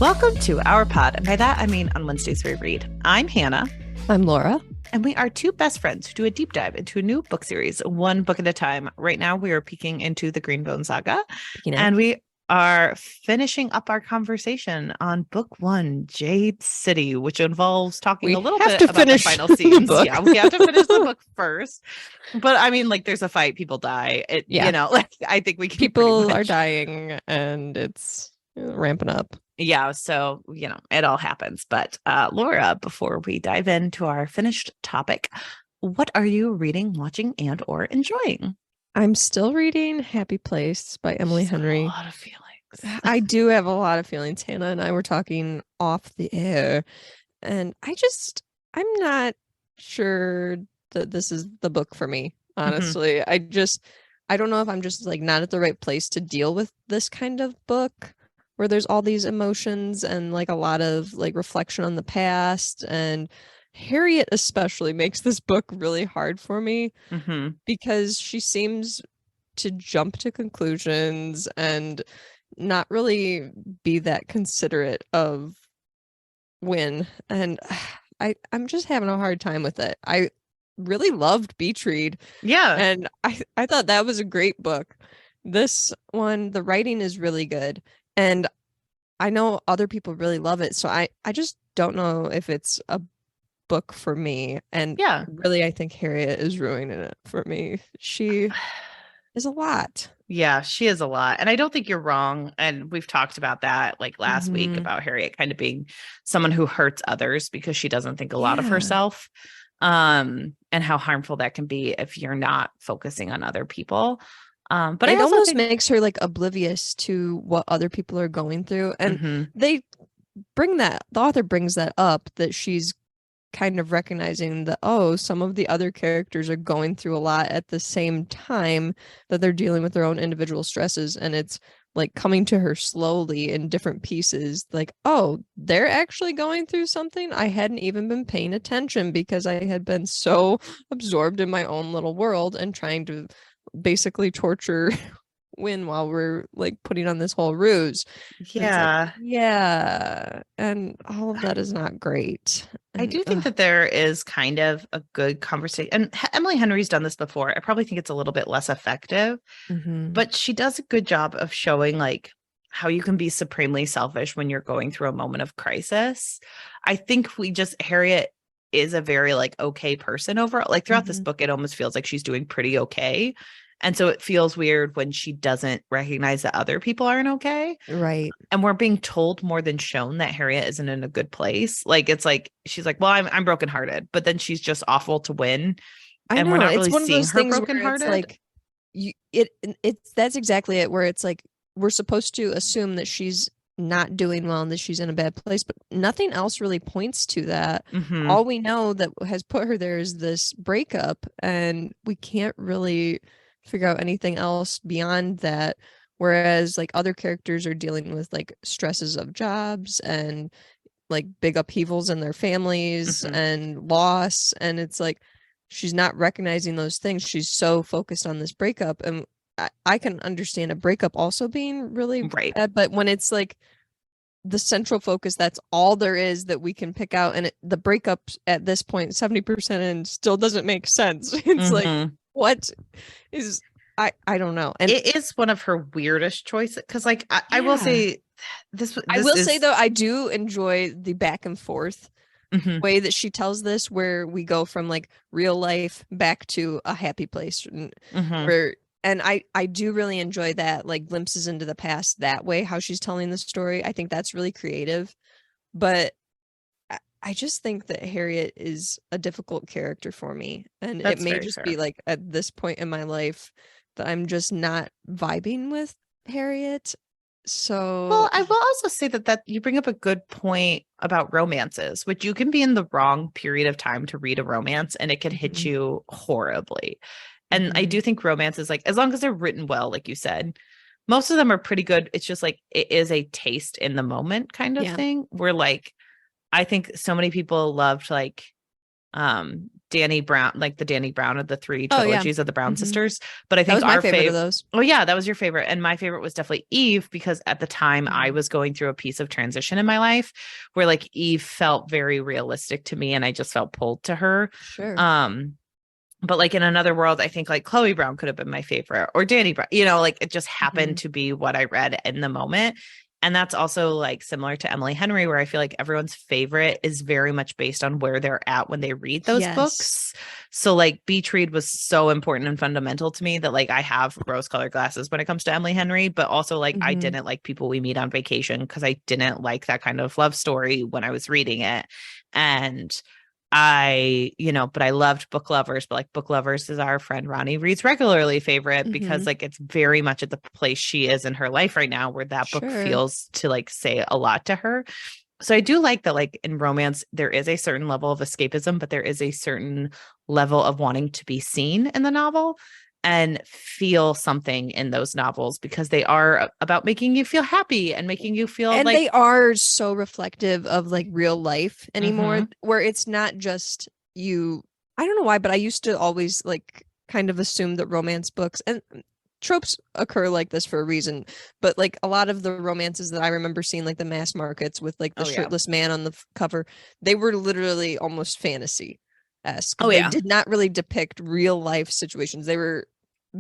Welcome to our pod. And by that, I mean on Wednesdays we read. I'm Hannah. I'm Laura. And we are two best friends who do a deep dive into a new book series, one book at a time. Right now, we are peeking into the Greenbone Saga. And we are finishing up our conversation on book one, Jade City, which involves talking a little bit about the final scenes. Yeah, we have to finish the book first. But I mean, like, there's a fight, people die. You know, like, I think we can. People are dying and it's ramping up. Yeah, so, you know, it all happens. But Laura, before we dive into our finished topic, what are you reading, watching, and or enjoying? I'm still reading Happy Place by Emily Henry. A lot of feelings. I do have a lot of feelings. Hannah and I were talking off the air, and I'm not sure that this is the book for me, honestly. I don't know if I'm just like not at the right place to deal with this kind of book, where there's all these emotions and like a lot of like reflection on the past. And Harriet especially makes this book really hard for me because she seems to jump to conclusions and not really be that considerate of Win. And I'm just having a hard time with it. I really loved Beach Read. Yeah. And I thought that was a great book. This one, the writing is really good. And I know other people really love it. So I just don't know if it's a book for me. And yeah, really, I think Harriet is ruining it for me. She is a lot. Yeah, she is a lot. And I don't think you're wrong. And we've talked about that like last week about Harriet kind of being someone who hurts others because she doesn't think a lot of herself. And how harmful that can be if you're not focusing on other people. But it almost makes her like oblivious to what other people are going through. And they bring that, the author brings that up, that she's kind of recognizing that, oh, some of the other characters are going through a lot at the same time, that they're dealing with their own individual stresses. And it's like coming to her slowly in different pieces, like, oh, they're actually going through something. I hadn't even been paying attention because I had been so absorbed in my own little world and trying to basically torture Win while we're like putting on this whole ruse. And all of that is not great. I do think that there is kind of a good conversation, and Emily Henry's done this before. I probably think it's a little bit less effective, but she does a good job of showing like how you can be supremely selfish when you're going through a moment of crisis. I think Harriet is a very like okay person overall. Like throughout this book, it almost feels like she's doing pretty okay. And so it feels weird when she doesn't recognize that other people aren't okay. Right. And we're being told more than shown that Harriet isn't in a good place. Like, it's like, she's like, well, I'm brokenhearted, but then she's just awful to Win. And we're not really seeing her brokenhearted. Like that's exactly it, where it's like, we're supposed to assume that she's not doing well and that she's in a bad place, but nothing else really points to that. All we know that has put her there is this breakup, and we can't really figure out anything else beyond that, whereas like other characters are dealing with like stresses of jobs and like big upheavals in their families and loss, and it's like she's not recognizing those things. She's so focused on this breakup, and I can understand a breakup also being really bad, but when it's like the central focus, that's all there is that we can pick out, and the breakup at this point 70% in still doesn't make sense. It's like, what is, I don't know. And it is one of her weirdest choices, because like I will say this I will say though, I do enjoy the back and forth way that she tells this, where we go from like real life back to a happy place, where, and I do really enjoy that, like glimpses into the past that way, how she's telling the story. I think that's really creative, but I just think that Harriet is a difficult character for me, and it may just be like at this point in my life that I'm just not vibing with Harriet. So, well, I will also say that you bring up a good point about romances, which you can be in the wrong period of time to read a romance and it can hit you horribly. And I do think romance is like, as long as they're written well, like you said, most of them are pretty good. It's just like, it is a taste in the moment kind of thing, where like, I think so many people loved like Danny Brown, like the Danny Brown of the three Oh, yeah. trilogies of the Brown sisters. But I That think was my our favorite of those. Oh yeah, that was your favorite. And my favorite was definitely Eve, because at the time I was going through a piece of transition in my life where like Eve felt very realistic to me and I just felt pulled to her. Sure. But like in another world, I think like Chloe Brown could have been my favorite, or Danny Brown, you know, like it just happened to be what I read in the moment. And that's also like similar to Emily Henry, where I feel like everyone's favorite is very much based on where they're at when they read those books. So like Beach Read was so important and fundamental to me that like I have rose colored glasses when it comes to Emily Henry, but also like I didn't like People We Meet on Vacation because I didn't like that kind of love story when I was reading it. And but I loved Book Lovers, but like Book Lovers is our friend Ronnie reads regularly favorite because like it's very much at the place she is in her life right now where that book feels to like say a lot to her. So I do like that, like in romance, there is a certain level of escapism, but there is a certain level of wanting to be seen in the novel and feel something in those novels because they are about making you feel happy and making you feel and like they are so reflective of like real life anymore, where it's not just you. I don't know why, but I used to always like kind of assume that romance books, and tropes occur like this for a reason, but like a lot of the romances that I remember seeing, like the mass markets with like the shirtless man on the cover, they were literally almost fantasy-esque. They did not really depict real life situations. They were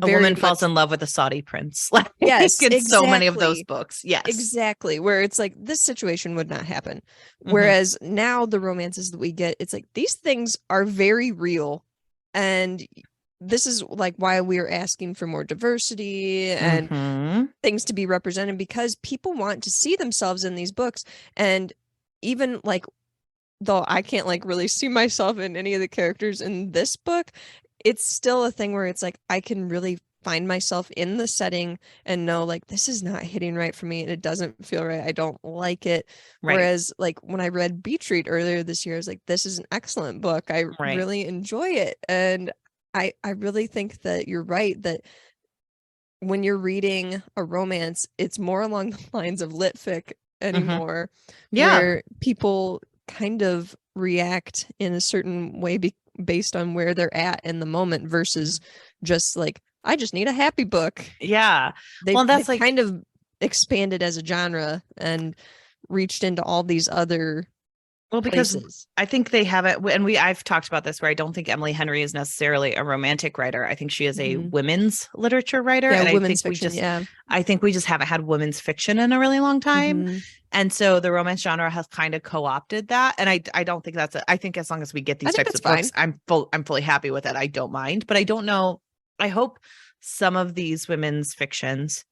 a woman falls in love with a Saudi prince. Like, yes, in so many of those books. Yes, exactly. Where it's like this situation would not happen. Whereas now the romances that we get, it's like these things are very real, and this is like why we are asking for more diversity and things to be represented, because people want to see themselves in these books. And even like, though I can't like really see myself in any of the characters in this book, it's still a thing where it's like I can really find myself in the setting and know like this is not hitting right for me and it doesn't feel right. I don't like it. Whereas like when I read Beach Read earlier this year, I was like, this is an excellent book. I really enjoy it. And I really think that you're right, that when you're reading a romance, it's more along the lines of lit fic anymore, where people kind of react in a certain way based on where they're at in the moment versus just like, I just need a happy book. Yeah. They've like kind of expanded as a genre and reached into all these other because places. I think they have it, and I've talked about this, where I don't think Emily Henry is necessarily a romantic writer. I think she is a women's literature writer. Yeah, and women's fiction. I think we just haven't had women's fiction in a really long time. And so the romance genre has kind of co-opted that. And I don't think I think as long as we get these types of books, I'm fully happy with it. I don't mind, but I don't know. I hope some of these women's fictions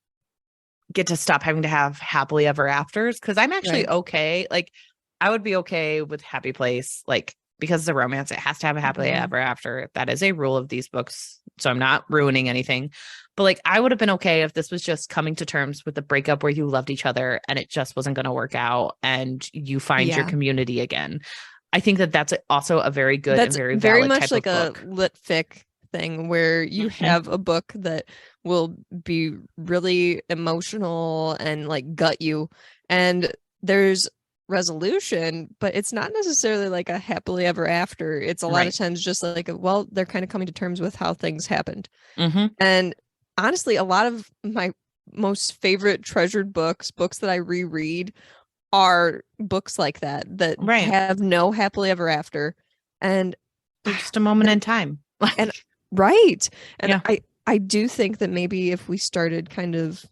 get to stop having to have happily ever afters, because I'm actually okay. Like, I would be okay with Happy Place, like, because the romance, it has to have a happily ever after. That is a rule of these books. So I'm not ruining anything. But like, I would have been okay if this was just coming to terms with the breakup where you loved each other and it just wasn't going to work out and you find your community again. I think that that's also a very good and very valid much type like of a book. lit fic thing where you have a book that will be really emotional and like gut you, and there's resolution, but it's not necessarily like a happily ever after. It's a lot of times just like, well, they're kind of coming to terms with how things happened. And honestly, a lot of my most favorite treasured books that I reread are books like that have no happily ever after, and they're just a moment in time. And I do think that maybe if we started kind of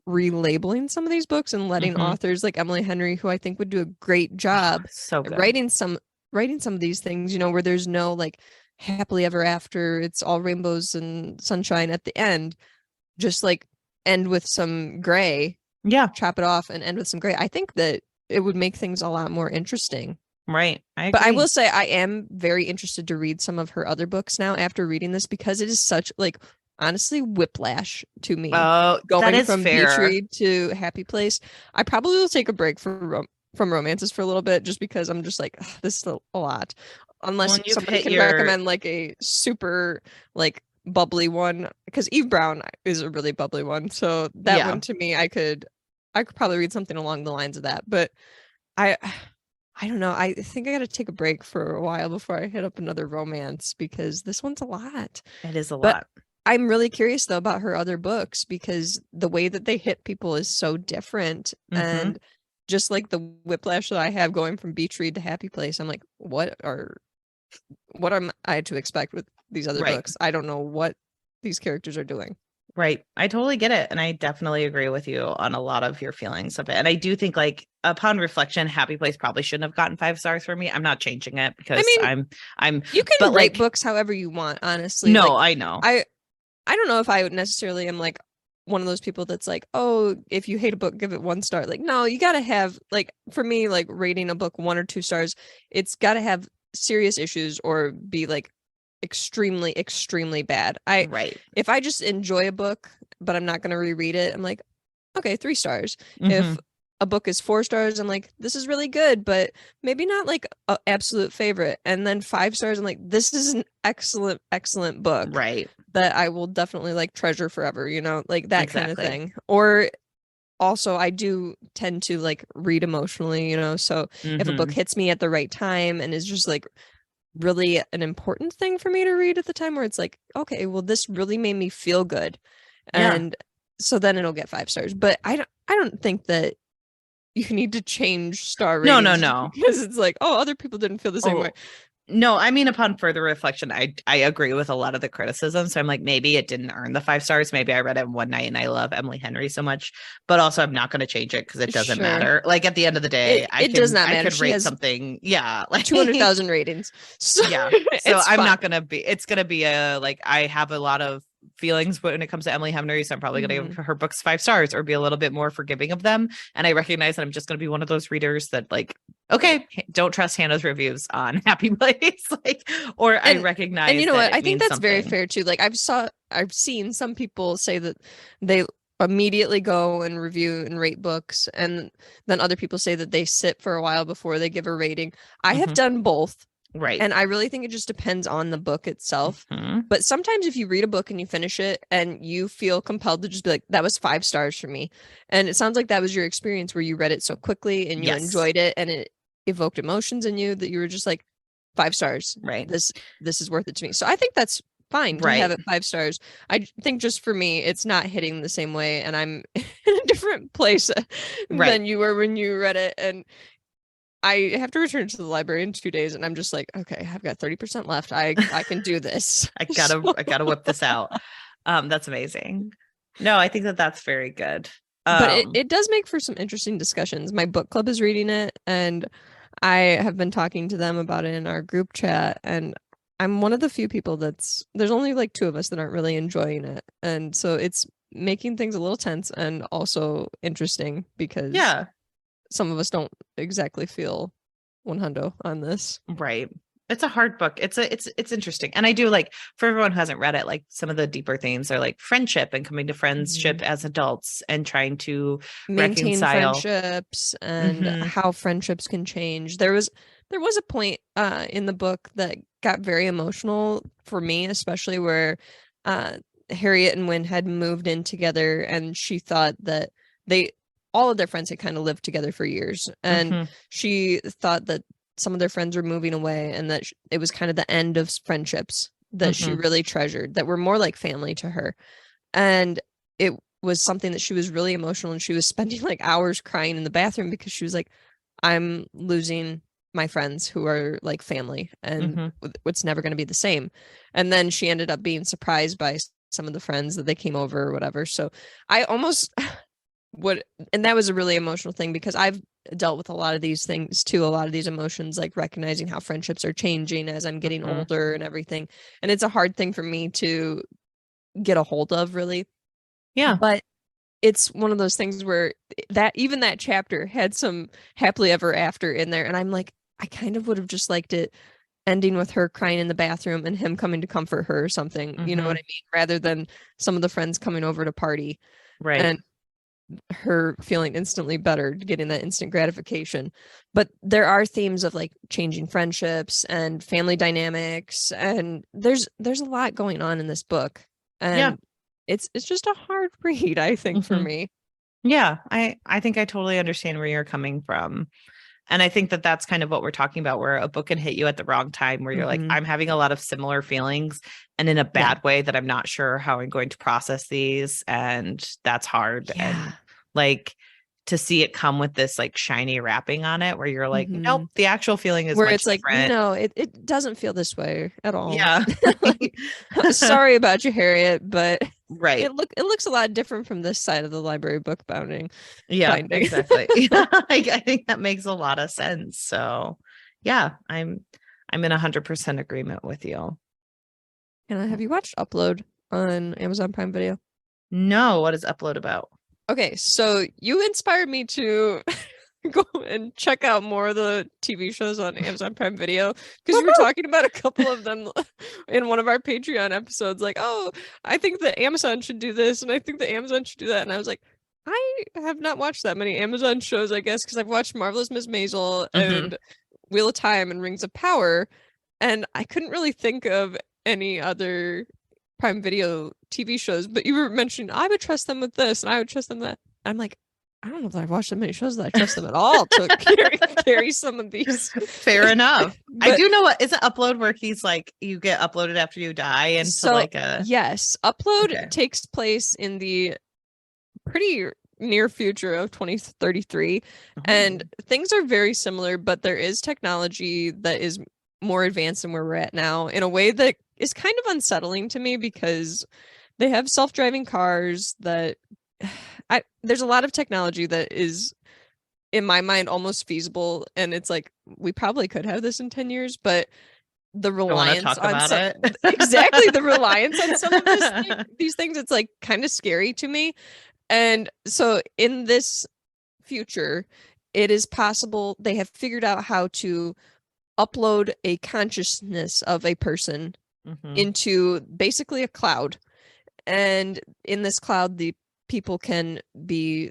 relabeling some of these books and letting authors like Emily Henry, who I think would do a great job writing some of these things, you know, where there's no like happily ever after, it's all rainbows and sunshine at the end, just like end with some gray, chop it off and end with some gray. I think that it would make things a lot more interesting. Right. I agree. But I will say I am very interested to read some of her other books now after reading this, because it is such like, honestly, whiplash to me. Oh, going that is from fair. Beach Read to Happy Place. I probably will take a break from romances for a little bit, just because I'm just like, this is a lot. Unless somebody can recommend like a super like bubbly one, because Eve Brown is a really bubbly one. So that one to me, I could probably read something along the lines of that. But I don't know. I think I got to take a break for a while before I hit up another romance because this one's a lot. It is a But lot. I'm really curious though about her other books because the way that they hit people is so different. And just like the whiplash that I have going from Beach Read to Happy Place, I'm like, what am I to expect with these other books? I don't know what these characters are doing. Right. I totally get it. And I definitely agree with you on a lot of your feelings of it. And I do think like upon reflection, Happy Place probably shouldn't have gotten 5 stars for me. I'm not changing it because I'm you can but rate like, books however you want, honestly. No, like, I know. I don't know if I would necessarily am like one of those people that's like, oh, if you hate a book, give it 1 star. Like, no, you gotta have, like, for me, like rating a book 1 or 2 stars, it's gotta have serious issues or be like extremely, extremely bad. If I just enjoy a book, but I'm not gonna reread it, I'm like, okay, 3 stars. If a book is 4 stars, I'm like, this is really good, but maybe not like an absolute favorite. And then 5 stars, I'm like, this is an excellent, excellent book. Right. That I will definitely like treasure forever, like that kind of thing. Or also I do tend to like read emotionally, so if a book hits me at the right time and is just like really an important thing for me to read at the time where it's like, okay, well, this really made me feel good. And so then it'll get 5 stars. But I don't think that you need to change star ratings. No. Because it's like, oh, other people didn't feel the same way. No, I mean, upon further reflection, I agree with a lot of the criticism. So I'm like, maybe it didn't earn the 5 stars. Maybe I read it in one night and I love Emily Henry so much, but also I'm not going to change it because it doesn't matter. Like at the end of the day, it does not matter. I could rate something. Yeah. Like 200,000 ratings. So, yeah. So I'm not going to be, it's going to be I have a lot of feelings when it comes to Emily Henry, so I'm probably going to give her books 5 stars or be a little bit more forgiving of them. And I recognize that I'm just going to be one of those readers that like, okay, don't trust Hannah's reviews on Happy Place, I recognize. And you know what? I think that's very fair too. Like I've seen some people say that they immediately go and review and rate books, and then other people say that they sit for a while before they give a rating. I have done both. Right. And I really think it just depends on the book itself. But sometimes if you read a book and you finish it and you feel compelled to just be like, that was 5 stars for me. And it sounds like that was your experience where you read it so quickly and you enjoyed it and it evoked emotions in you that you were just like 5 stars. Right. This is worth it to me. So I think that's fine to have it 5 stars. I think just for me, it's not hitting the same way. And I'm in a different place than you were when you read it. And I have to return to the library in 2 days, and I'm just like, okay, I've got 30% left. I can do this. I gotta whip this out. That's amazing. No, I think that's very good. But it does make for some interesting discussions. My book club is reading it, and I have been talking to them about it in our group chat. And I'm one of the few people there's only like 2 of us that aren't really enjoying it, and so it's making things a little tense and also interesting because some of us don't exactly feel 100 on this. Right. It's a hard book. It's interesting. And I do like, for everyone who hasn't read it, like some of the deeper themes are like friendship and coming to friendship as adults and trying to maintain reconcile friendships and how friendships can change. There was a point in the book that got very emotional for me, especially where Harriet and Wynn had moved in together, and she thought that all of their friends had kind of lived together for years, and she thought that some of their friends were moving away and that it was kind of the end of friendships that she really treasured, that were more like family to her. And it was something that she was really emotional, and she was spending like hours crying in the bathroom because she was like, I'm losing my friends who are like family, and it's never going to be the same. And then she ended up being surprised by some of the friends that they came over or whatever. So I almost and that was a really emotional thing because I've dealt with a lot of these things too, a lot of these emotions, like recognizing how friendships are changing as I'm getting older and everything. And it's a hard thing for me to get a hold of, really. Yeah. But it's one of those things where even that chapter had some happily ever after in there. And I'm like, I kind of would have just liked it ending with her crying in the bathroom and him coming to comfort her or something. You know what I mean? Rather than some of the friends coming over to party. Right. And her feeling instantly better, getting that instant gratification. But there are themes of like changing friendships and family dynamics, and there's a lot going on in this book, and it's just a hard read, I think, for me. I think I totally understand where you're coming from. And I think that that's kind of what we're talking about, where a book can hit you at the wrong time, where you're like, I'm having a lot of similar feelings and in a bad way that I'm not sure how I'm going to process these. And that's hard. And like to see it come with this like shiny wrapping on it where you're like, nope, the actual feeling is where much it's like, different. no, it doesn't feel this way at all. Yeah. Sorry about you, Harriet, but right. it looks a lot different from this side of the library book binding. Exactly. I think that makes a lot of sense. So yeah, I'm in 100% agreement with you. And have you watched Upload on Amazon Prime Video? No, what is Upload about? Okay, so you inspired me to go and check out more of the TV shows on Amazon Prime Video because you were talking about a couple of them in one of our Patreon episodes. Like, oh, I think that Amazon should do this, and I think that Amazon should do that. And I was like, I have not watched that many Amazon shows, I guess, because I've watched Marvelous Miss Maisel and Wheel of Time and Rings of Power, and I couldn't really think of any other Prime Video TV shows. But you were mentioning I would trust them with this, and I would trust them that. I'm like, I don't know if I've watched that many shows that I trust them at all to carry some of these. Fair enough. But I do know what is it Upload where he's like you get uploaded after you die and so like a yes, Upload takes place in the pretty near future of 2033 and things are very similar, but there is technology that is more advanced than where we're at now in a way that is kind of unsettling to me because they have self-driving cars that there's a lot of technology that is in my mind almost feasible, and it's like we probably could have this in 10 years, but the reliance on exactly the reliance on some of these things, it's like kind of scary to me. And so in this future, it is possible they have figured out how to upload a consciousness of a person into basically a cloud, and in this cloud the people can be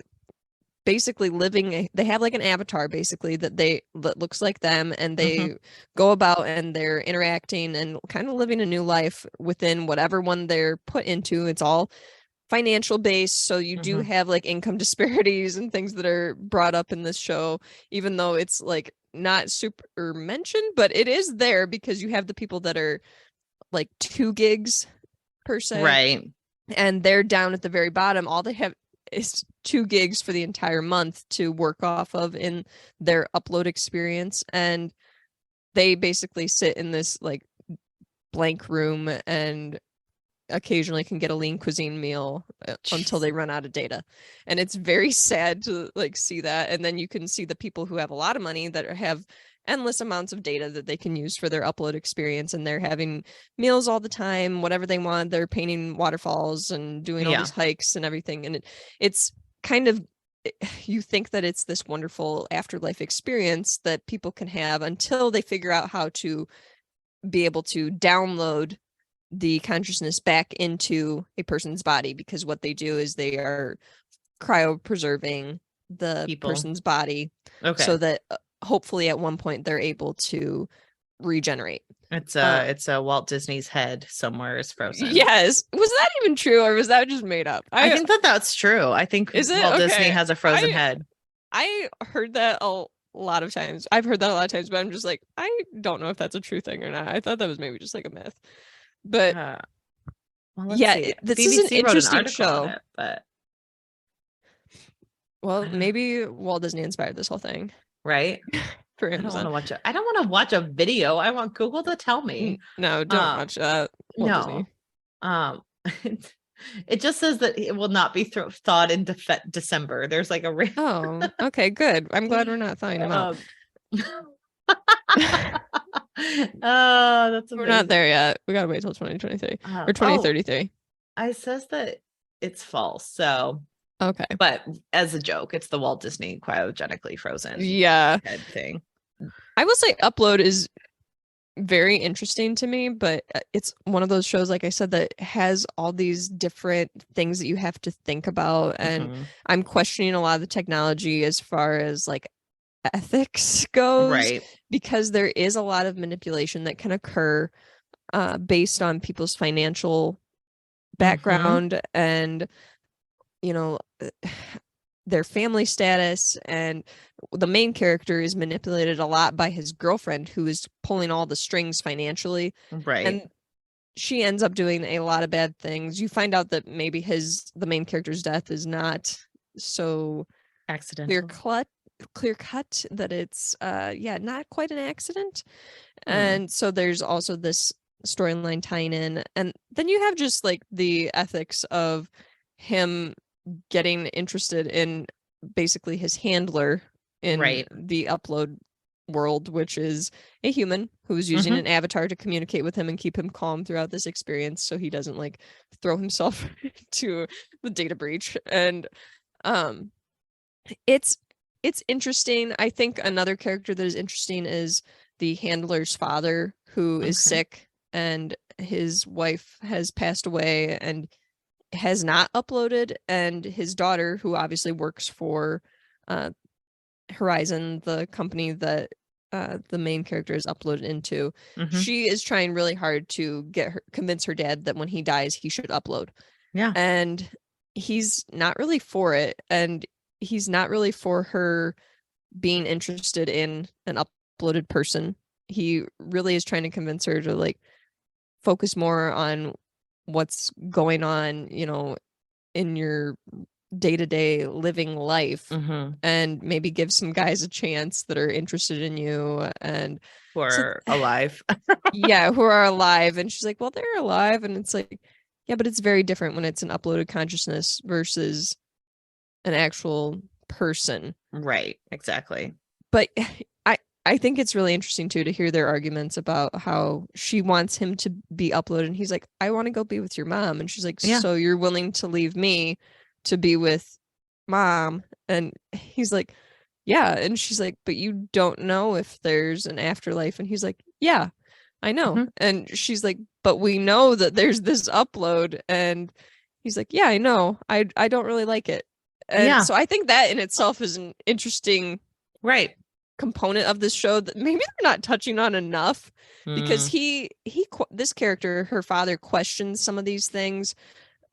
basically living they have like an avatar basically that looks like them, and they go about and they're interacting and kind of living a new life within whatever one they're put into. It's all financial based, so you do have like income disparities and things that are brought up in this show, even though it's like not super mentioned, but it is there because you have the people that are like 2 gigs per se, right, and they're down at the very bottom. All they have is 2 gigs for the entire month to work off of in their upload experience, and they basically sit in this like blank room and occasionally can get a lean cuisine meal until they run out of data. And it's very sad to like see that. And then you can see the people who have a lot of money that have endless amounts of data that they can use for their upload experience, and they're having meals all the time, whatever they want. They're painting waterfalls and doing all these hikes and everything, and it's kind of, you think that it's this wonderful afterlife experience that people can have until they figure out how to be able to download the consciousness back into a person's body, because what they do is they are cryopreserving the person's body so that hopefully at one point they're able to regenerate. It's a Walt Disney's head somewhere is frozen. Yes. Was that even true, or was that just made up? I think that's true. I think Walt Disney has a frozen head. I heard that a lot of times. I've heard that a lot of times, but I'm just like, I don't know if that's a true thing or not. I thought that was maybe just like a myth. But this BBC is an interesting show. But maybe Walt Disney inspired this whole thing, right? For I don't want to watch it. I don't want to watch a video. I want Google to tell me. No, don't watch Walt Disney. It just says that it will not be thawed in December. There's like a oh, okay, good. I'm glad we're not thawing them out. That's amazing. We're not there yet. We gotta wait till 2023 or 2033. It says that it's false. So okay, but as a joke, it's the Walt Disney cryogenically frozen head thing. I will say Upload is very interesting to me, but it's one of those shows, like I said, that has all these different things that you have to think about, and I'm questioning a lot of the technology as far as like ethics goes, right? Because there is a lot of manipulation that can occur based on people's financial background, and their family status, and the main character is manipulated a lot by his girlfriend, who is pulling all the strings financially. Right. And she ends up doing a lot of bad things. You find out that maybe the main character's death is not so accidental, clear cut, that it's not quite an accident. And so there's also this storyline tying in, and then you have just like the ethics of him getting interested in basically his handler in the upload world, which is a human who's using an avatar to communicate with him and keep him calm throughout this experience, so he doesn't like throw himself to the data breach. And it's interesting. I think another character that is interesting is the handler's father, who is sick, and his wife has passed away and has not uploaded, and his daughter, who obviously works for Horizon, the company that the main character is uploaded into, she is trying really hard to convince her dad that when he dies he should upload. And he's not really for it, and he's not really for her being interested in an uploaded person. He really is trying to convince her to like focus more on what's going on, you know, in your day-to-day living life, and maybe give some guys a chance that are interested in you and who are alive. Who are alive. And she's like, well, they're alive. And it's like, yeah, but it's very different when it's an uploaded consciousness versus an actual person. Right, exactly. But I think it's really interesting too to hear their arguments about how she wants him to be uploaded, and he's like, I want to go be with your mom. And she's like, so you're willing to leave me to be with mom? And he's like, yeah. And she's like, but you don't know if there's an afterlife. And he's like, yeah, I know. And she's like, but we know that there's this upload. And he's like, yeah, I know. I don't really like it. And so I think that in itself is an interesting component of this show that maybe they're not touching on enough, because this character, her father, questions some of these things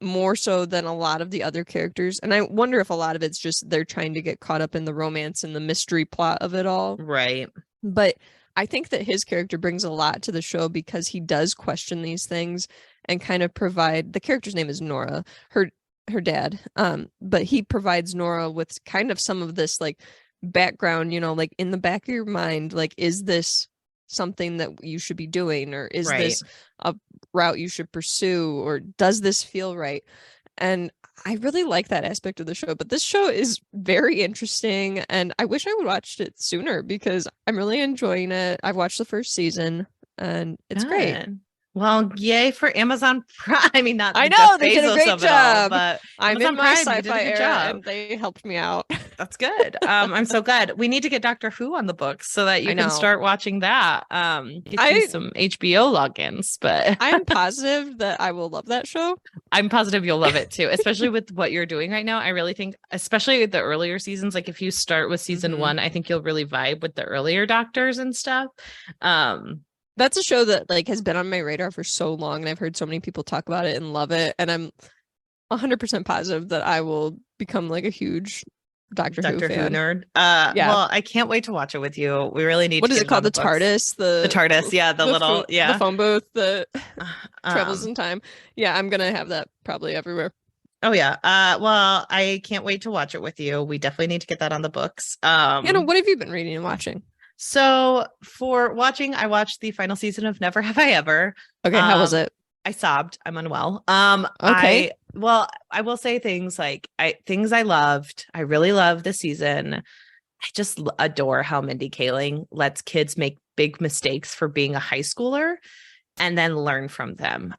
more so than a lot of the other characters. And I wonder if a lot of it's just they're trying to get caught up in the romance and the mystery plot of it all. Right. But I think that his character brings a lot to the show, because he does question these things and kind of provide, the character's name is Nora, her dad, but he provides Nora with kind of some of this like background, you know, like in the back of your mind, like, is this something that you should be doing, or is this a route you should pursue, or does this feel right? And I really like that aspect of the show. But this show is very interesting, and I wish I would watched it sooner, because I'm really enjoying it. I've watched the first season and it's great. Well, yay for Amazon Prime. I mean, not I know they did a Bezos great of it job, all, but I'm Amazon in my Prime, sci-fi era, and they helped me out. That's good. I'm so glad. We need to get Doctor Who on the books so that you can start watching that. Get you some HBO logins, but I'm positive that I will love that show. I'm positive you'll love it too, especially with what you're doing right now. I really think, especially the earlier seasons, like if you start with season 1, I think you'll really vibe with the earlier doctors and stuff. That's a show that like has been on my radar for so long, and I've heard so many people talk about it and love it, and I'm 100% positive that I will become like a huge Doctor Who nerd. Well, I can't wait to watch it with you. We really need. What is it called? The TARDIS. The TARDIS. Yeah, the phone booth that travels in time. Yeah, I'm gonna have that probably everywhere. Oh yeah. Well, I can't wait to watch it with you. We definitely need to get that on the books. Hannah, what have you been reading and watching? So for watching, I watched the final season of Never Have I Ever. Okay, how was it? I sobbed. I'm unwell. Okay. I will say things like things I loved. I really love this season. I just adore how Mindy Kaling lets kids make big mistakes for being a high schooler and then learn from them.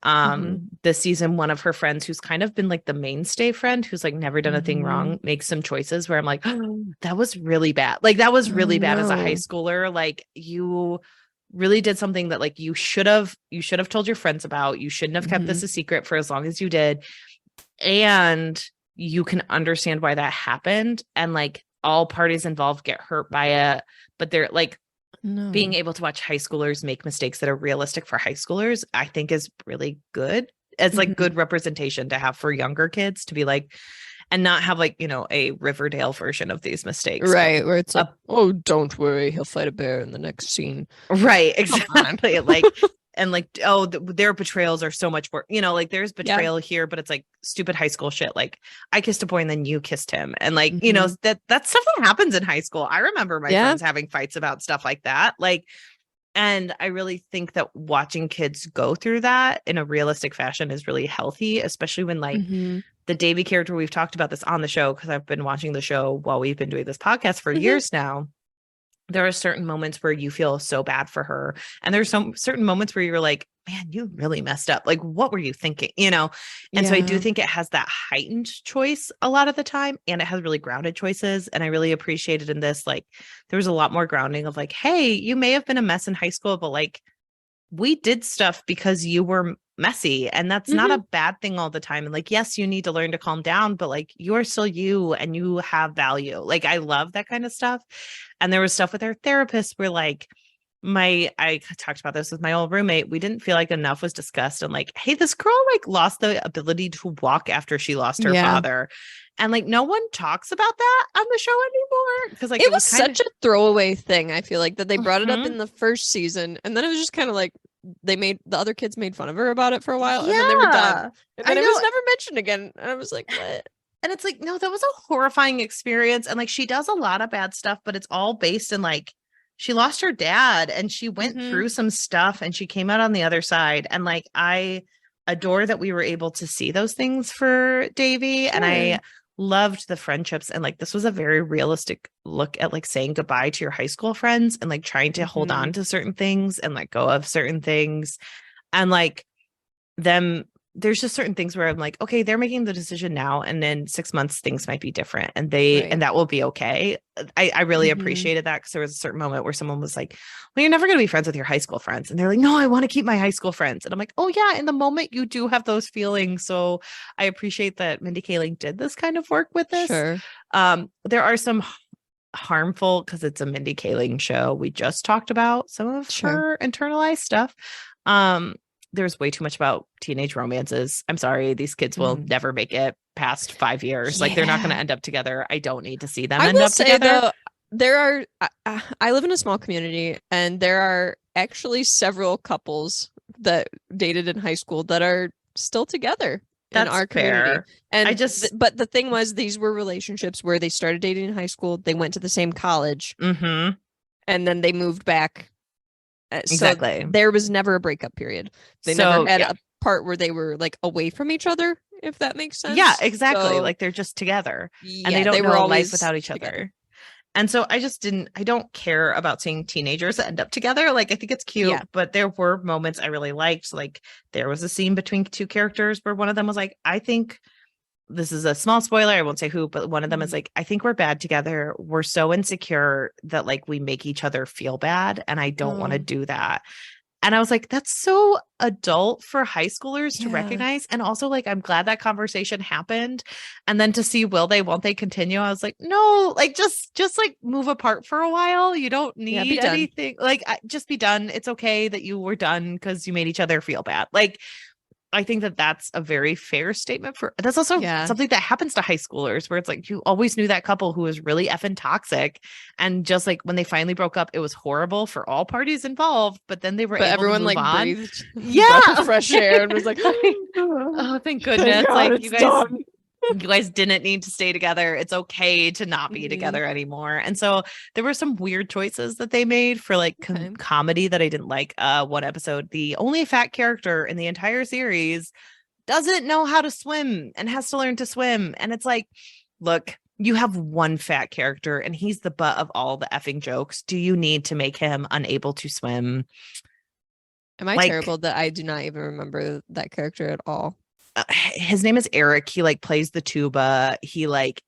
This season, one of her friends, who's kind of been like the mainstay friend, who's like never done a thing wrong, makes some choices where I'm like, oh, that was really bad. Like that was really bad as a high schooler. Like you really did something that like you should have told your friends about. You shouldn't have kept this a secret for as long as you did. And you can understand why that happened. And like all parties involved get hurt by it, but they're like, being able to watch high schoolers make mistakes that are realistic for high schoolers, I think is really good. It's like good representation to have for younger kids to be like, and not have like, a Riverdale version of these mistakes. Right, where it's like, oh, don't worry, he'll fight a bear in the next scene. Right, exactly. Like, and like, oh, their betrayals are so much more, like there's betrayal here, but it's like stupid high school shit. Like, I kissed a boy and then you kissed him. And like, that's stuff that happens in high school. I remember my friends having fights about stuff like that. Like, and I really think that watching kids go through that in a realistic fashion is really healthy, especially when like the Davy character, we've talked about this on the show because I've been watching the show while we've been doing this podcast for years now. There are certain moments where you feel so bad for her. And there's some certain moments where you're like, man, you really messed up. Like, what were you thinking? And so I do think it has that heightened choice a lot of the time. And it has really grounded choices. And I really appreciated in this, like, there was a lot more grounding of like, hey, you may have been a mess in high school, but like, we did stuff because you were messy, and that's not a bad thing all the time. And like, yes, you need to learn to calm down, but like, you are still you and you have value. Like, I love that kind of stuff. And there was stuff with our therapist where like I talked about this with my old roommate. We didn't feel like enough was discussed. And like, hey, this girl like lost the ability to walk after she lost her father. And like, no one talks about that on the show anymore. Because like, it was such a throwaway thing. I feel like that they brought it up in the first season. And then it was just kind of like, the other kids made fun of her about it for a while. And then they were done. And then it was never mentioned again. And I was like, what? And it's like, no, that was a horrifying experience. And like, she does a lot of bad stuff, but it's all based in like, she lost her dad and she went through some stuff and she came out on the other side. And like, I adore that we were able to see those things for Davy. And I loved the friendships. And like, this was a very realistic look at like saying goodbye to your high school friends and like trying to hold on to certain things and let go of certain things. And like there's just certain things where I'm like, okay, they're making the decision now. And then 6 months, things might be different and and that will be okay. I really appreciated that because there was a certain moment where someone was like, well, you're never going to be friends with your high school friends. And they're like, no, I want to keep my high school friends. And I'm like, oh yeah, in the moment you do have those feelings. So I appreciate that Mindy Kaling did this kind of work with this. Sure. There are some harmful, because it's a Mindy Kaling show. We just talked about some of her internalized stuff. There's way too much about teenage romances. I'm sorry. These kids will never make it past 5 years. Like, they're not going to end up together. I don't need to see them end up together. Though, there are, I live in a small community and there are actually several couples that dated in high school that are still together in our community. And but the thing was, these were relationships where they started dating in high school. They went to the same college and then they moved back. Exactly. So there was never a breakup period. They never had a part where they were like away from each other, if that makes sense. Yeah, exactly. So, like, they're just together and they don't know life without each other. And so I don't care about seeing teenagers end up together. Like, I think it's cute, but there were moments I really liked. Like, there was a scene between two characters where one of them was like, I think, this is a small spoiler, I won't say who, but one of them is like, I think we're bad together. We're so insecure that like we make each other feel bad. And I don't want to do that. And I was like, that's so adult for high schoolers to recognize. And also, like, I'm glad that conversation happened. And then to see, won't they continue? I was like, no, like, just like move apart for a while. You don't need anything. Like, just be done. It's okay that you were done because you made each other feel bad. Like, I think that that's a very fair statement that's also something that happens to high schoolers where it's like, you always knew that couple who was really effing toxic. And just like when they finally broke up, it was horrible for all parties involved, but then they were able everyone to move like on. Breathed breath of fresh air and was like, oh, thank goodness. Thank God, like, you guys didn't need to stay together. It's okay to not be together anymore. And so there were some weird choices that they made for like comedy that I didn't like. One episode, the only fat character in the entire series doesn't know how to swim and has to learn to swim. And it's like, look, you have one fat character and he's the butt of all the effing jokes. Do you need to make him unable to swim? Am I terrible that I do not even remember that character at all? His name is Eric. He like plays the tuba. He's like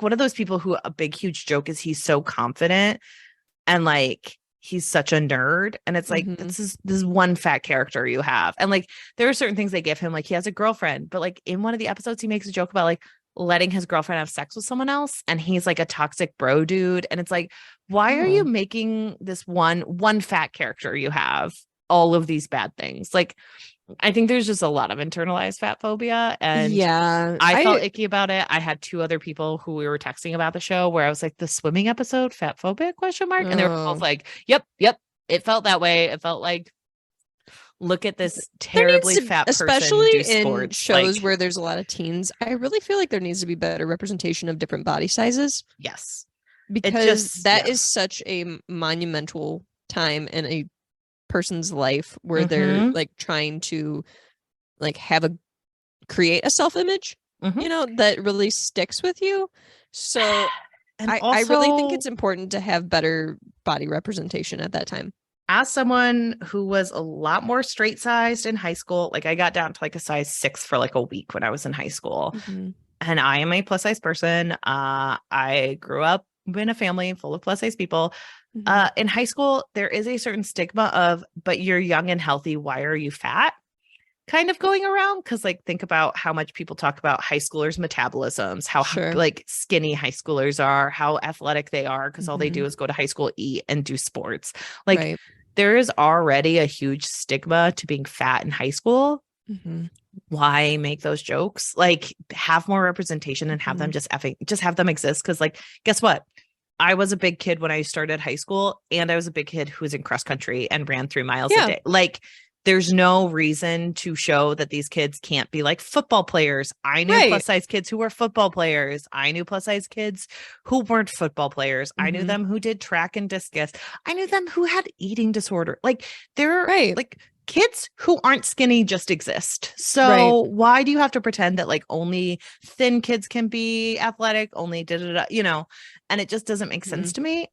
one of those people who a big huge joke is he's so confident and like he's such a nerd. And it's like this is one fat character you have. And like there are certain things they give him, like he has a girlfriend, but like in one of the episodes he makes a joke about like letting his girlfriend have sex with someone else, and he's like a toxic bro dude. And it's like, why are you making this one fat character you have all of these bad things? Like, I think there's just a lot of internalized fat phobia, and yeah, I felt icky about it. I had 2 other people who we were texting about the show where I was like, the swimming episode, fat phobia question mark. And they were both like, yep. It felt that way. It felt like, look at this terribly fat person, especially do in sports. shows where there's a lot of teens. I really feel like there needs to be better representation of different body sizes. Yes. Because that is such a monumental time in a person's life where they're like trying to like create a self-image, you know, that really sticks with you. So and I really think it's important to have better body representation at that time. As someone who was a lot more straight sized in high school, like I got down to like a size 6 for like a week when I was in high school. And I am a plus size person. I grew up in a family full of plus size people. In high school, there is a certain stigma of, but you're young and healthy, why are you fat? Kind of going around, because like think about how much people talk about high schoolers' metabolisms, how like skinny high schoolers are, how athletic they are, because all they do is go to high school, eat, and do sports. Like there is already a huge stigma to being fat in high school. Why make those jokes? Like have more representation and have them just have them exist. Because like, guess what? I was a big kid when I started high school, and I was a big kid who was in cross country and ran 3 miles a day. Like there's no reason to show that these kids can't be like football players. I knew plus size kids who were football players. I knew plus size kids who weren't football players. I knew them who did track and discus. I knew them who had eating disorder. Like they're like kids who aren't skinny just exist. So why do you have to pretend that like only thin kids can be athletic, only you know, and it just doesn't make sense to me.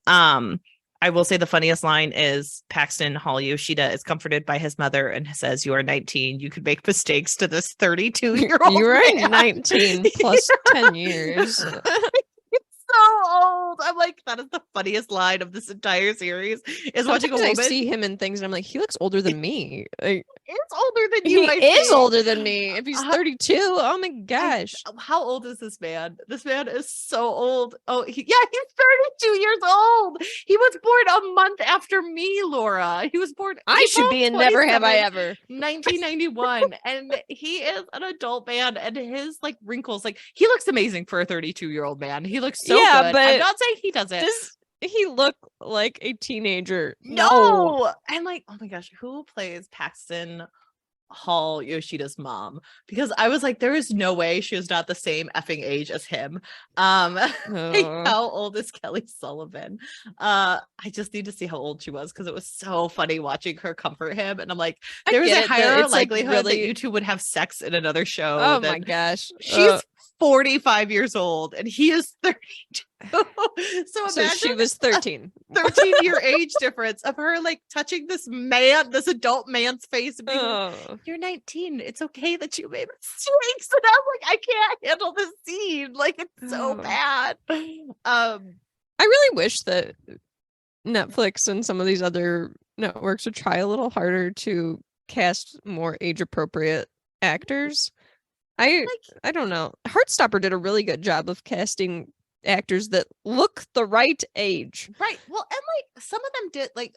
I will say the funniest line is Paxton Hall Yoshida is comforted by his mother and says, "You are 19. You could make mistakes to this 32-year-old. You were 19 plus 10 years." So old. I'm like, that is the funniest line of this entire series. Is watching a woman. I see him in things and I'm like, he looks older than me. Like, he's older than you. He is older than me. If he's 32, oh my gosh. How old is this man? This man is so old. Oh, he's 32 years old. He was born a month after me, Laura. He was born. I should be in Never Have I Ever. 1991, and he is an adult man, and his like wrinkles, like he looks amazing for a 32-year-old man. He looks so good. But I'm not saying he doesn't. Does he look like a teenager? No. And like, oh my gosh, who plays Paxton Hall Yoshida's mom? Because I was like, there is no way she is not the same effing age as him. Like, how old is Kelly Sullivan? I just need to see how old she was, because it was so funny watching her comfort him. And I'm like, there is a higher likelihood that you two would have sex in another show. Oh my gosh. She's 45 years old and he is 32. So she was 13. 13-year age difference of her like touching this adult man's face and being like, "You're 19. It's okay that you made mistakes." And I'm like, I can't handle this scene. Like it's so bad. I really wish that Netflix and some of these other networks would try a little harder to cast more age appropriate actors. I don't know. Heartstopper did a really good job of casting actors that look the right age. Right. Well, and like some of them did, like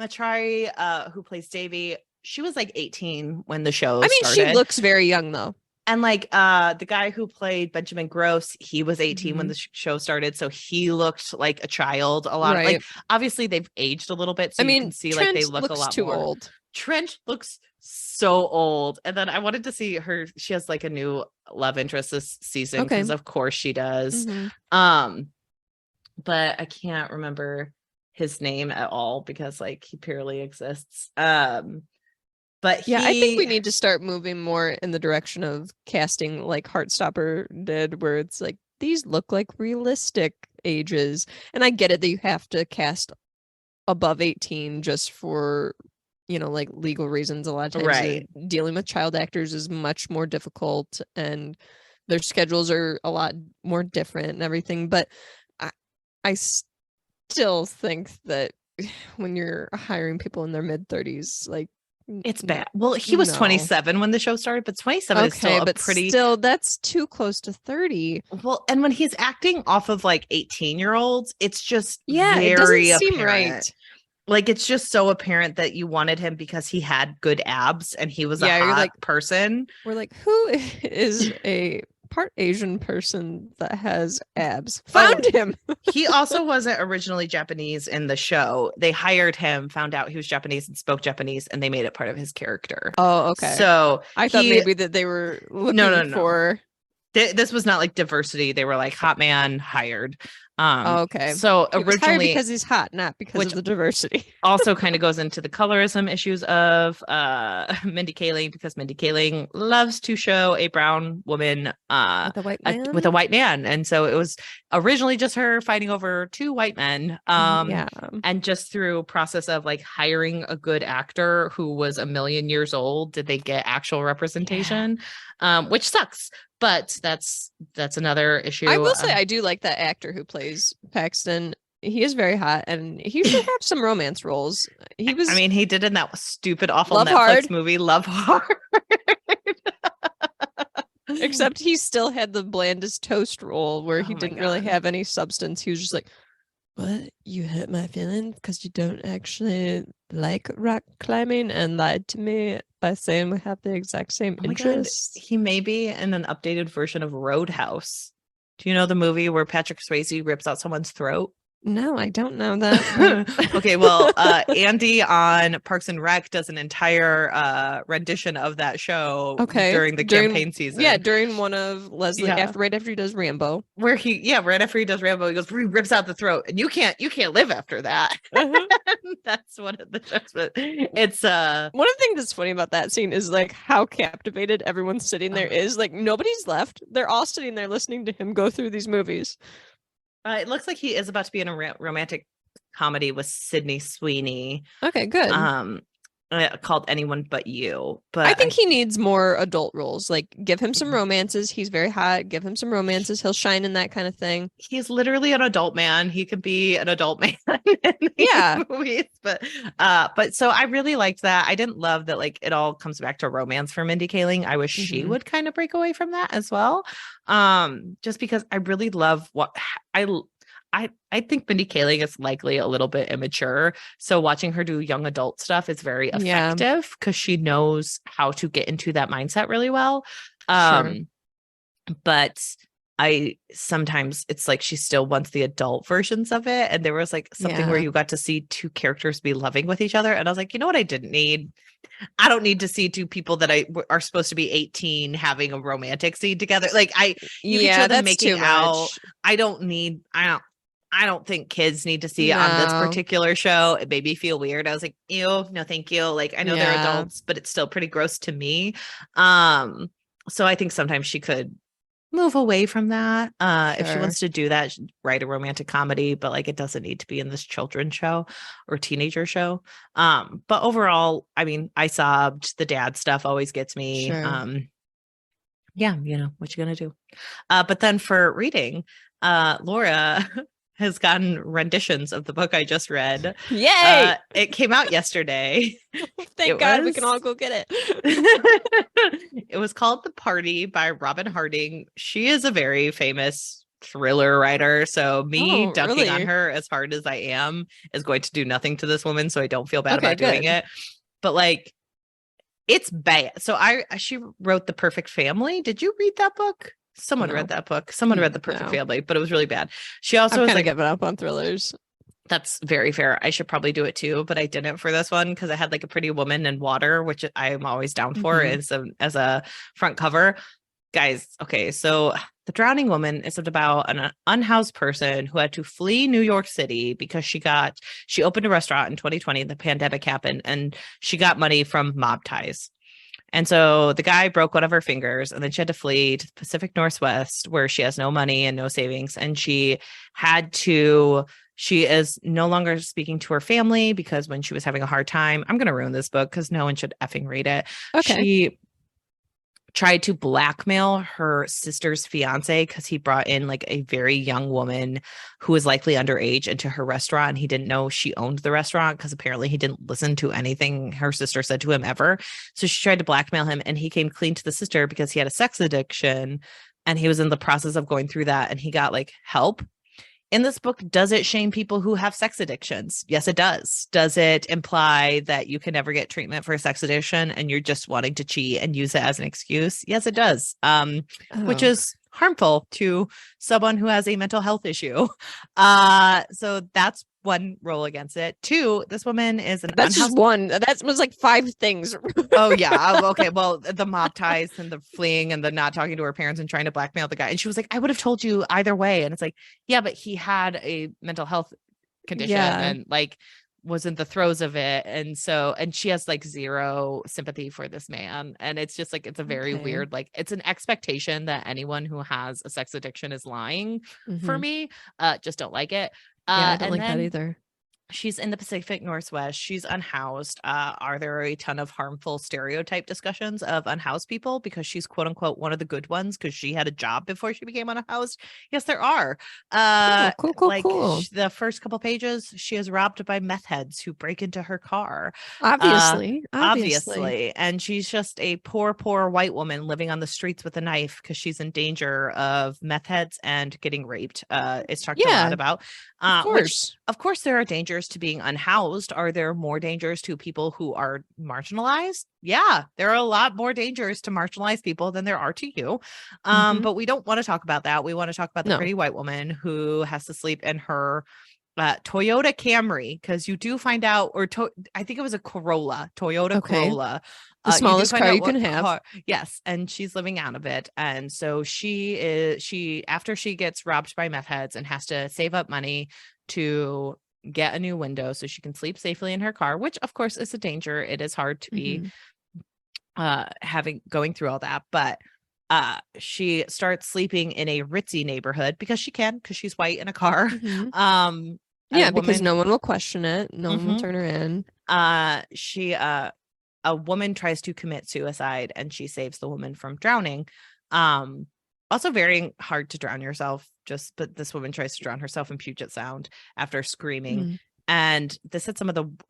Matari, who plays Davy, she was like 18 when the show started. She looks very young though. And like the guy who played Benjamin Gross, he was 18 when the show started, so he looked like a child a lot. Like obviously they've aged a little bit, so you can see Trent like they look a lot too more old. Trent looks so old. And then I wanted to see her. She has like a new love interest this season, because of course she does. But I can't remember his name at all because like he purely exists. But I think we need to start moving more in the direction of casting like Heartstopper did, where it's like these look like realistic ages. And I get it that you have to cast above 18 just for, you know, like legal reasons. A lot of times dealing with child actors is much more difficult and their schedules are a lot more different and everything. But I still think that when you're hiring people in their mid-30s, like, it's bad. Well, he was 27 when the show started, but 27 is still still that's too close to 30. Well, and when he's acting off of like 18-year-olds, it's just it doesn't seem right. Like, it's just so apparent that you wanted him because he had good abs and he was a hot person. We're like, who is a part Asian person that has abs? Found him. He also wasn't originally Japanese in the show. They hired him, found out he was Japanese and spoke Japanese, and they made it part of his character. Oh, okay. So I thought maybe that they were looking for... This was not like diversity. They were like, hot man hired. Okay. So he was originally, because he's hot, not because of the diversity. Also kind of goes into the colorism issues of Mindy Kaling, because Mindy Kaling loves to show a brown woman with a white man. And so it was originally just her fighting over two white men. And just through a process of like hiring a good actor who was a million years old, did they get actual representation? Which sucks. But that's another issue. I will say I do like that actor who plays Paxton. He is very hot, and he should have some romance roles. He did in that stupid, awful Netflix movie, Love Hard. Except he still had the blandest toast role where he didn't really have any substance. He was just like, what? You hurt my feelings because you don't actually like rock climbing and lied to me by saying we have the exact same interests. He may be in an updated version of Roadhouse. Do you know the movie where Patrick Swayze rips out someone's throat? No, I don't know that. Okay, well, Andy on Parks and Rec does an entire rendition of that show during the campaign season. Yeah, during one of Leslie right after he does Rambo. Where right after he does Rambo, he rips out the throat, and you can't live after that. That's one of the jokes. But it's one of the things that's funny about that scene is like how captivated everyone sitting there is. Like nobody's left. They're all sitting there listening to him go through these movies. It looks like he is about to be in a romantic comedy with Sydney Sweeney. Okay, good. Called Anyone But You. But I think he needs more adult roles. Like, give him some romances. He's very hot. Give him some romances. He'll shine in that kind of thing. He's literally an adult man. He could be an adult man in these movies. But so I really liked that. I didn't love that, like, it all comes back to romance for Mindy Kaling. I wish she would kind of break away from that as well. Just because I really love what I think Mindy Kaling is likely a little bit immature. So watching her do young adult stuff is very effective because she knows how to get into that mindset really well. But I sometimes it's like she still wants the adult versions of it. And there was like something where you got to see two characters be loving with each other. And I was like, you know what I didn't need? I don't need to see two people that are supposed to be 18 having a romantic scene together. Like you can show them making out. I don't think kids need to see it on this particular show. It made me feel weird. I was like, ew, no, thank you. Like, I know they're adults, but it's still pretty gross to me. So I think sometimes she could move away from that. If she wants to do that, write a romantic comedy, but like, it doesn't need to be in this children's show or teenager show. But overall, I mean, I sobbed. The dad stuff always gets me. Yeah, you know, what you gonna do? But then for reading, Laura has gotten renditions of the book I just read. Yay! It came out yesterday. Thank God we can all go get it. It was called The Party by Robyn Harding. She is a very famous thriller writer. So me dunking on her as hard as I am is going to do nothing to this woman. So I don't feel bad about doing it. But like, it's bad. So she wrote The Perfect Family. Did you read that book? Someone read that book. Someone read The Perfect Family, but it was really bad. She also was kind of giving up on thrillers. That's very fair. I should probably do it too, but I didn't for this one because I had like a pretty woman in water, which I'm always down for as a front cover. Guys, okay, so The Drowning Woman is about an unhoused person who had to flee New York City because she opened a restaurant in 2020. The pandemic happened, and she got money from mob ties. And so the guy broke one of her fingers, and then she had to flee to the Pacific Northwest where she has no money and no savings. And she is no longer speaking to her family because when she was having a hard time, I'm going to ruin this book because no one should effing read it. Okay. She tried to blackmail her sister's fiance because he brought in like a very young woman who was likely underage into her restaurant. And he didn't know she owned the restaurant because apparently he didn't listen to anything her sister said to him ever. So she tried to blackmail him, and he came clean to the sister because he had a sex addiction and he was in the process of going through that, and he got like help. in this book, does it shame people who have sex addictions? Yes, it does. Does it imply that you can never get treatment for a sex addiction and you're just wanting to cheat and use it as an excuse? Yes, it does. Which is harmful to someone who has a mental health issue. So that's one role against it. Two, this woman is that's just one. That was like 5 things. Oh yeah. Okay. Well, the mob ties and the fleeing and the not talking to her parents and trying to blackmail the guy. And she was like, I would have told you either way. And it's like, yeah, but he had a mental health condition and like was in the throes of it. And she has like zero sympathy for this man. And it's just like, it's a very weird, like it's an expectation that anyone who has a sex addiction is lying for me. Just don't like it. I don't like that either. She's in the Pacific Northwest. She's unhoused. Are there a ton of harmful stereotype discussions of unhoused people because she's quote unquote one of the good ones because she had a job before she became unhoused? Yes, there are. Cool. The first couple pages, she is robbed by meth heads who break into her car. Obviously. And she's just a poor white woman living on the streets with a knife because she's in danger of meth heads and getting raped. It's talked a lot about. Of course, there are dangers to being unhoused. Are there more dangers to people who are marginalized? Yeah, there are a lot more dangers to marginalized people than there are to you. But we don't want to talk about that. We want to talk about the pretty white woman who has to sleep in her Toyota Camry, because you do find out, I think it was a Corolla, Toyota Corolla. The smallest car you can have. Yes. And she's living out of it. And so after she gets robbed by meth heads and has to save up money to get a new window so she can sleep safely in her car, which of course is a danger. It is hard to be going through all that. But she starts sleeping in a ritzy neighborhood because she's white in a car. Because no one will question it. No one will turn her in. A woman tries to commit suicide and she saves the woman from drowning. Also very hard to drown yourself, but this woman tries to drown herself in Puget Sound after screaming. And this had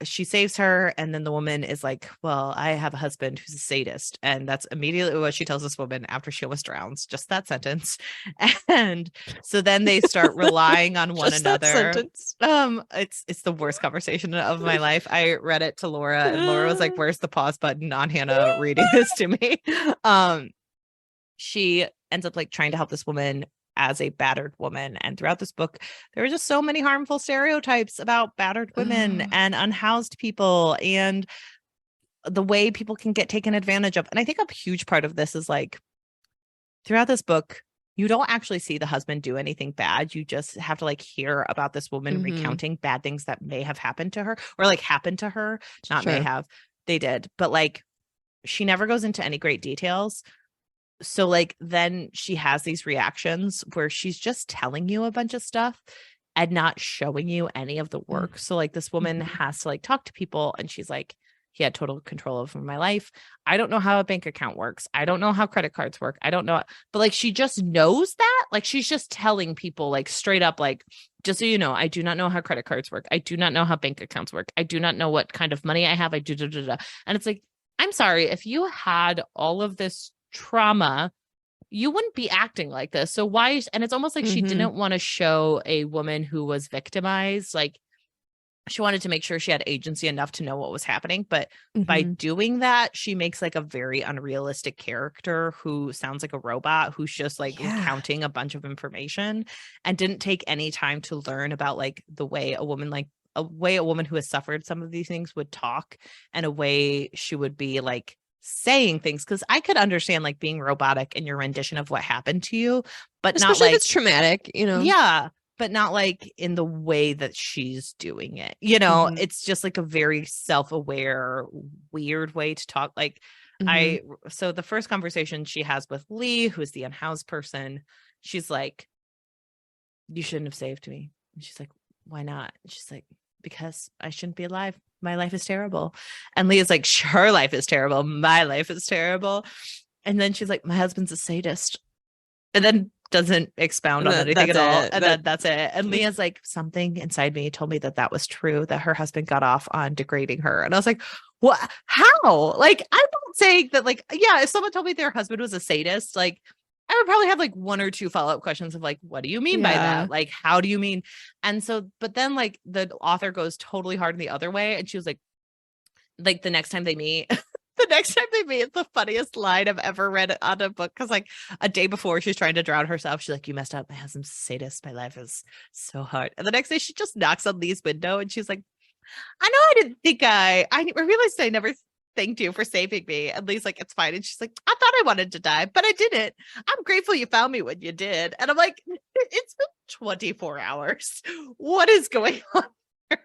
she saves her. And then the woman is like, well, I have a husband who's a sadist. And that's immediately what she tells this woman after she almost drowns, just that sentence. And so then they start relying on one another. It's the worst conversation of my life. I read it to Laura and Laura was like, where's the pause button on Hannah reading this to me? She ends up like trying to help this woman as a battered woman. And throughout this book, there are just so many harmful stereotypes about battered women and unhoused people and the way people can get taken advantage of. And I think a huge part of this is like throughout this book, you don't actually see the husband do anything bad. You just have to like hear about this woman recounting bad things that may have happened to her or like happened to her. Not may have, they did. But like she never goes into any great details. So like then she has these reactions where she's just telling you a bunch of stuff and not showing you any of the work. So like this woman has to like talk to people and she's like, he had total control over my life. I don't know how a bank account works. I don't know how credit cards work. I don't know. But like she just knows that. Like she's just telling people like straight up, like, just so you know, I do not know how credit cards work. I do not know how bank accounts work. I do not know what kind of money I have. And it's like, I'm sorry, if you had all of this trauma, you wouldn't be acting like this. So why? And it's almost like she didn't want to show a woman who was victimized. Like she wanted to make sure she had agency enough to know what was happening. But by doing that, she makes like a very unrealistic character who sounds like a robot, who's just like recounting a bunch of information and didn't take any time to learn about like the way a woman who has suffered some of these things would talk and a way she would be like saying things, because I could understand like being robotic in your rendition of what happened to you, but especially not like if it's traumatic, you know. Yeah, but not like in the way that she's doing it. You know, it's just like a very self-aware, weird way to talk. Like so the first conversation she has with Lee, who's the unhoused person, she's like, you shouldn't have saved me. And she's like, why not? And she's like, because I shouldn't be alive. My life is terrible. And Leah's like, her life is terrible. My life is terrible. And then she's like, my husband's a sadist. And then doesn't expound on anything at all. And that's it. And Leah's like, something inside me told me that was true, that her husband got off on degrading her. And I was like, what? How? Like, I'm not saying that, like, yeah, if someone told me their husband was a sadist, like, I would probably have like one or two follow-up questions of like, what do you mean by that? Like, how do you mean? And so, but then like the author goes totally hard in the other way. And she was like the next time they meet, it's the funniest line I've ever read on a book. Cause like a day before she's trying to drown herself. She's like, you messed up. My husband's a sadist. My life is so hard. And the next day she just knocks on Lee's window and she's like, I know I didn't think I realized I never thanked you for saving me. And Lee's like, it's fine. And she's like, I thought I wanted to die, but I didn't. I'm grateful you found me when you did. And I'm like, it's been 24 hours. What is going on here?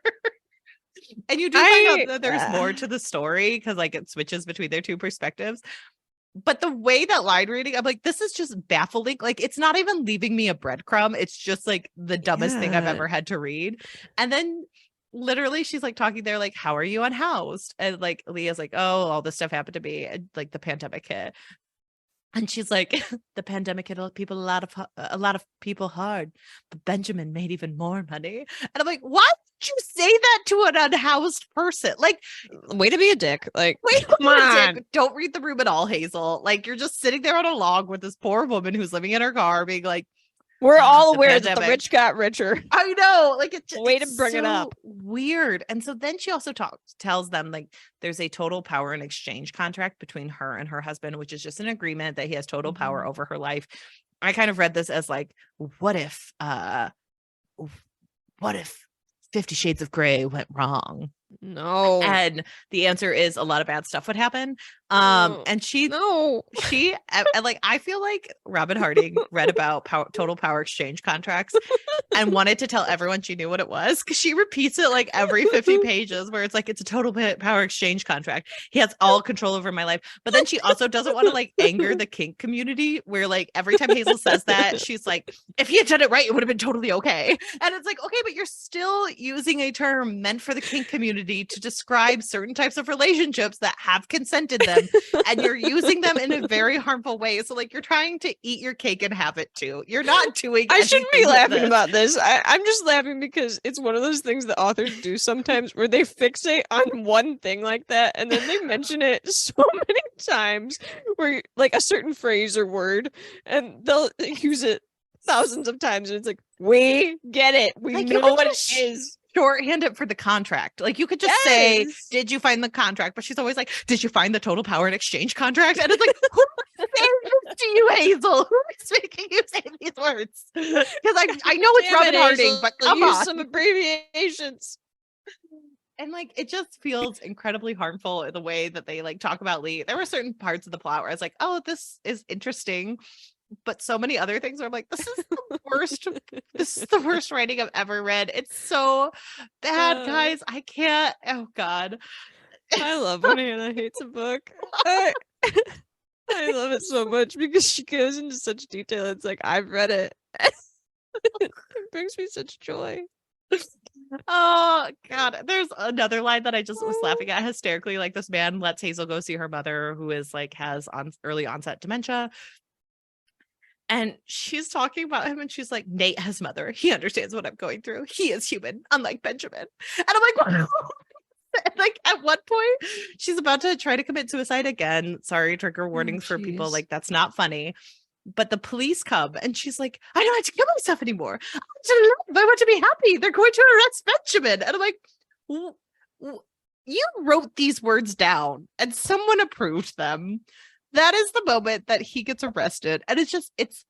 And you do find out that there's more to the story because like it switches between their two perspectives. But the way that line reading, I'm like, this is just baffling. Like, it's not even leaving me a breadcrumb. It's just like the dumbest thing I've ever had to read. And then literally she's like talking there, like, how are you unhoused? And like Leah's like, oh, all this stuff happened to me. And like the pandemic hit. And she's like, the pandemic hit a lot of people hard, but Benjamin made even more money. And I'm like, why would you say that to an unhoused person? Like, way to be a dick. Like, come on. Don't read the room at all, Hazel. Like, you're just sitting there on a log with this poor woman who's living in her car being like, we're all aware that the rich got richer. I know. Like, way to bring it up. Weird. And so then she also tells them like there's a total power and exchange contract between her and her husband, which is just an agreement that he has total power over her life. I kind of read this as like, what if 50 Shades of Grey went wrong? No. And the answer is a lot of bad stuff would happen. And she like, I feel like Robyn Harding read about total power exchange contracts and wanted to tell everyone she knew what it was, because she repeats it like every 50 pages where it's like, it's a total power exchange contract. He has all control over my life. But then she also doesn't want to like anger the kink community, where like every time Hazel says that, she's like, if he had done it right, it would have been totally okay. And it's like, okay, but you're still using a term meant for the kink community to describe certain types of relationships that have consented them, and you're using them in a very harmful way. So like, you're trying to eat your cake and have it too. You're not doing I shouldn't be laughing about this. I'm just laughing because it's one of those things that authors do sometimes where they fixate on one thing like that and then they mention it so many times, where like a certain phrase or word, and they'll use it thousands of times and it's like, we get it, we like, know what it is. Shorthand it for the contract. Like, you could just say, did you find the contract? But she's always like, did you find the total power and exchange contract? And it's like, who says this to you, Hazel? Who is making you say these words? Because I know it's Robyn Harding, but come on. Some abbreviations. And like, it just feels incredibly harmful in the way that they like talk about Lee. There were certain parts of the plot where I was like, oh, this is interesting. But so many other things where I'm like, this is the worst. This is the worst writing I've ever read. It's so bad, guys. I can't. Oh God. I love when Hannah hates a book. I love it so much because she goes into such detail. It's like, I've read it. It brings me such joy. Oh God. There's another line that I just was laughing at hysterically. Like, this man lets Hazel go see her mother, who is like, has early onset dementia. And she's talking about him and she's like, Nate has mother. He understands what I'm going through. He is human, unlike Benjamin. And I'm like, what? Like, at one point, she's about to try to commit suicide again. Sorry, trigger warnings for people. Like, that's not funny. But the police come and she's like, I don't have to kill myself anymore. I want to live. I want to be happy. They're going to arrest Benjamin. And I'm like, you wrote these words down and someone approved them. That is the moment that he gets arrested. And it's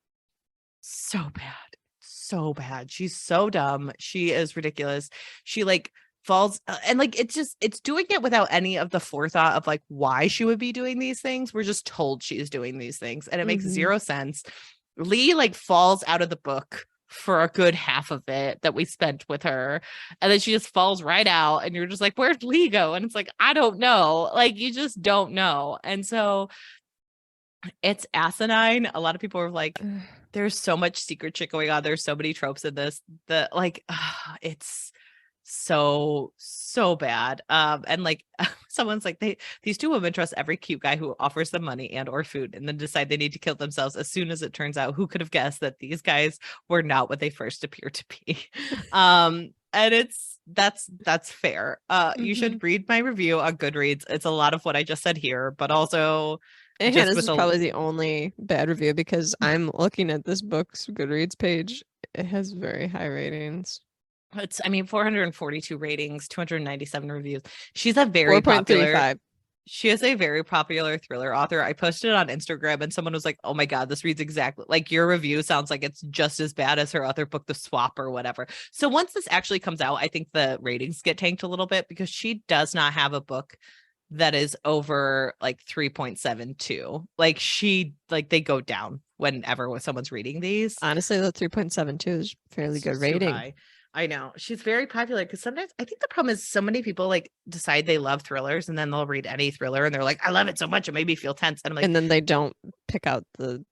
so bad. So bad. She's so dumb. She is ridiculous. She like falls and like, it's doing it without any of the forethought of like why she would be doing these things. We're just told she's doing these things and it makes zero sense. Lee like falls out of the book for a good half of it that we spent with her, and then she just falls right out and you're just like, where'd Lee go? And it's like, I don't know. Like, you just don't know. And so it's asinine. A lot of people are like, there's so much secret shit going on. There's so many tropes in this that like, it's so bad. And like, someone's like, these two women trust every cute guy who offers them money and or food, and then decide they need to kill themselves as soon as it turns out. Who could have guessed that these guys were not what they first appear to be? And that's fair. You should read my review on Goodreads. It's a lot of what I just said here, but also And just this with is probably the only bad review because I'm looking at this book's Goodreads page. It has very high ratings. It's, I mean, 442 ratings, 297 reviews. She's a very 4.35. She is a very popular thriller author. I posted it on Instagram and someone was like, oh my God, this reads exactly like your review sounds like it's just as bad as her other book, The Swap or whatever. So once this actually comes out, I think the ratings get tanked a little bit because she does not have a book that is over like 3.72. Like they go down whenever someone's reading these. Honestly, the 3.72 is fairly good rating. I know. She's very popular because sometimes I think the problem is so many people like decide they love thrillers and then they'll read any thriller and they're like, I love it so much. It made me feel tense. And I'm like, and then they don't pick out the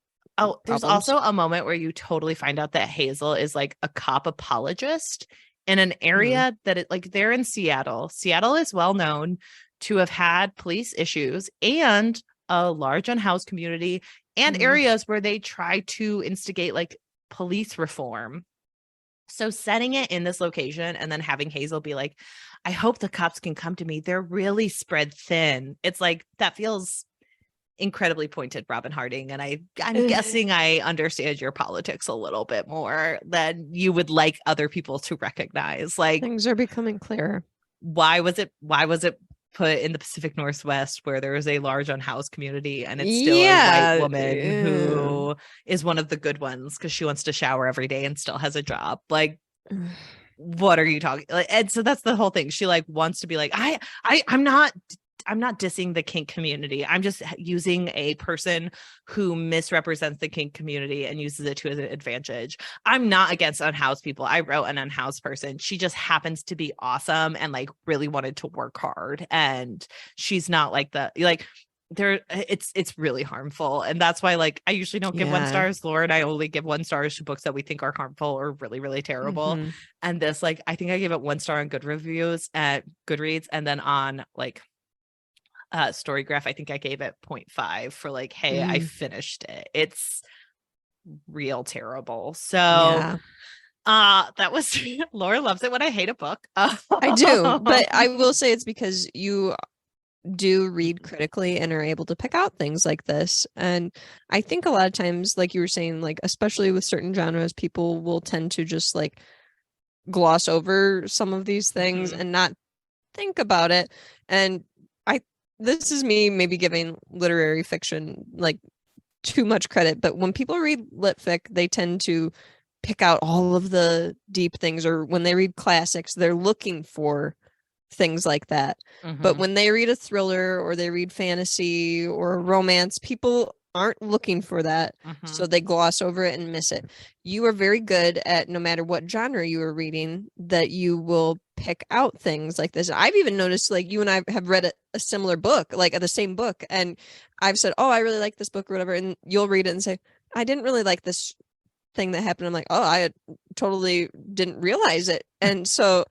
there's also a moment where you totally find out that Hazel is like a cop apologist in an area that it like they're in Seattle. Seattle is well known to have had police issues and a large unhoused community and areas where they try to instigate like police reform. So setting it in this location and then having Hazel be like, I hope the cops can come to me. They're really spread thin. It's like, that feels incredibly pointed, Robyn Harding. And I'm guessing I understand your politics a little bit more than you would like other people to recognize. Like, things are becoming clearer. Why was it put in the Pacific Northwest where there is a large unhoused community and it's still a white woman who is one of the good ones because she wants to shower every day and still has a job? Like, what are you talking like? And so that's the whole thing. She like wants to be like, I'm not dissing the kink community. I'm just using a person who misrepresents the kink community and uses it to his advantage. I'm not against unhoused people. I wrote an unhoused person. She just happens to be awesome and like really wanted to work hard. And she's not like it's really harmful. And that's why like I usually don't give 1 stars. Laura and I only give 1 stars to books that we think are harmful or really, really terrible. And this, like, I think I gave it 1 star on good reviews at Goodreads. And then on like Storygraph, I think I gave it 0.5 for like, hey, I finished it. It's real terrible. So that was Laura loves it when I hate a book. I do, but I will say it's because you do read critically and are able to pick out things like this. And I think a lot of times, like you were saying, like especially with certain genres, people will tend to just like gloss over some of these things and not think about it. And this is me maybe giving literary fiction like too much credit, but when people read lit fic, they tend to pick out all of the deep things, or when they read classics, they're looking for things like that. But when they read a thriller or they read fantasy or romance, people aren't looking for that. So they gloss over it and miss it. You are very good at, no matter what genre you are reading, that you will pick out things like this. I've even noticed, like, you and I have read a similar book, like the same book, and I've said, oh, I really like this book or whatever, and you'll read it and say, I didn't really like this thing that happened. I'm like, oh, I totally didn't realize it. And so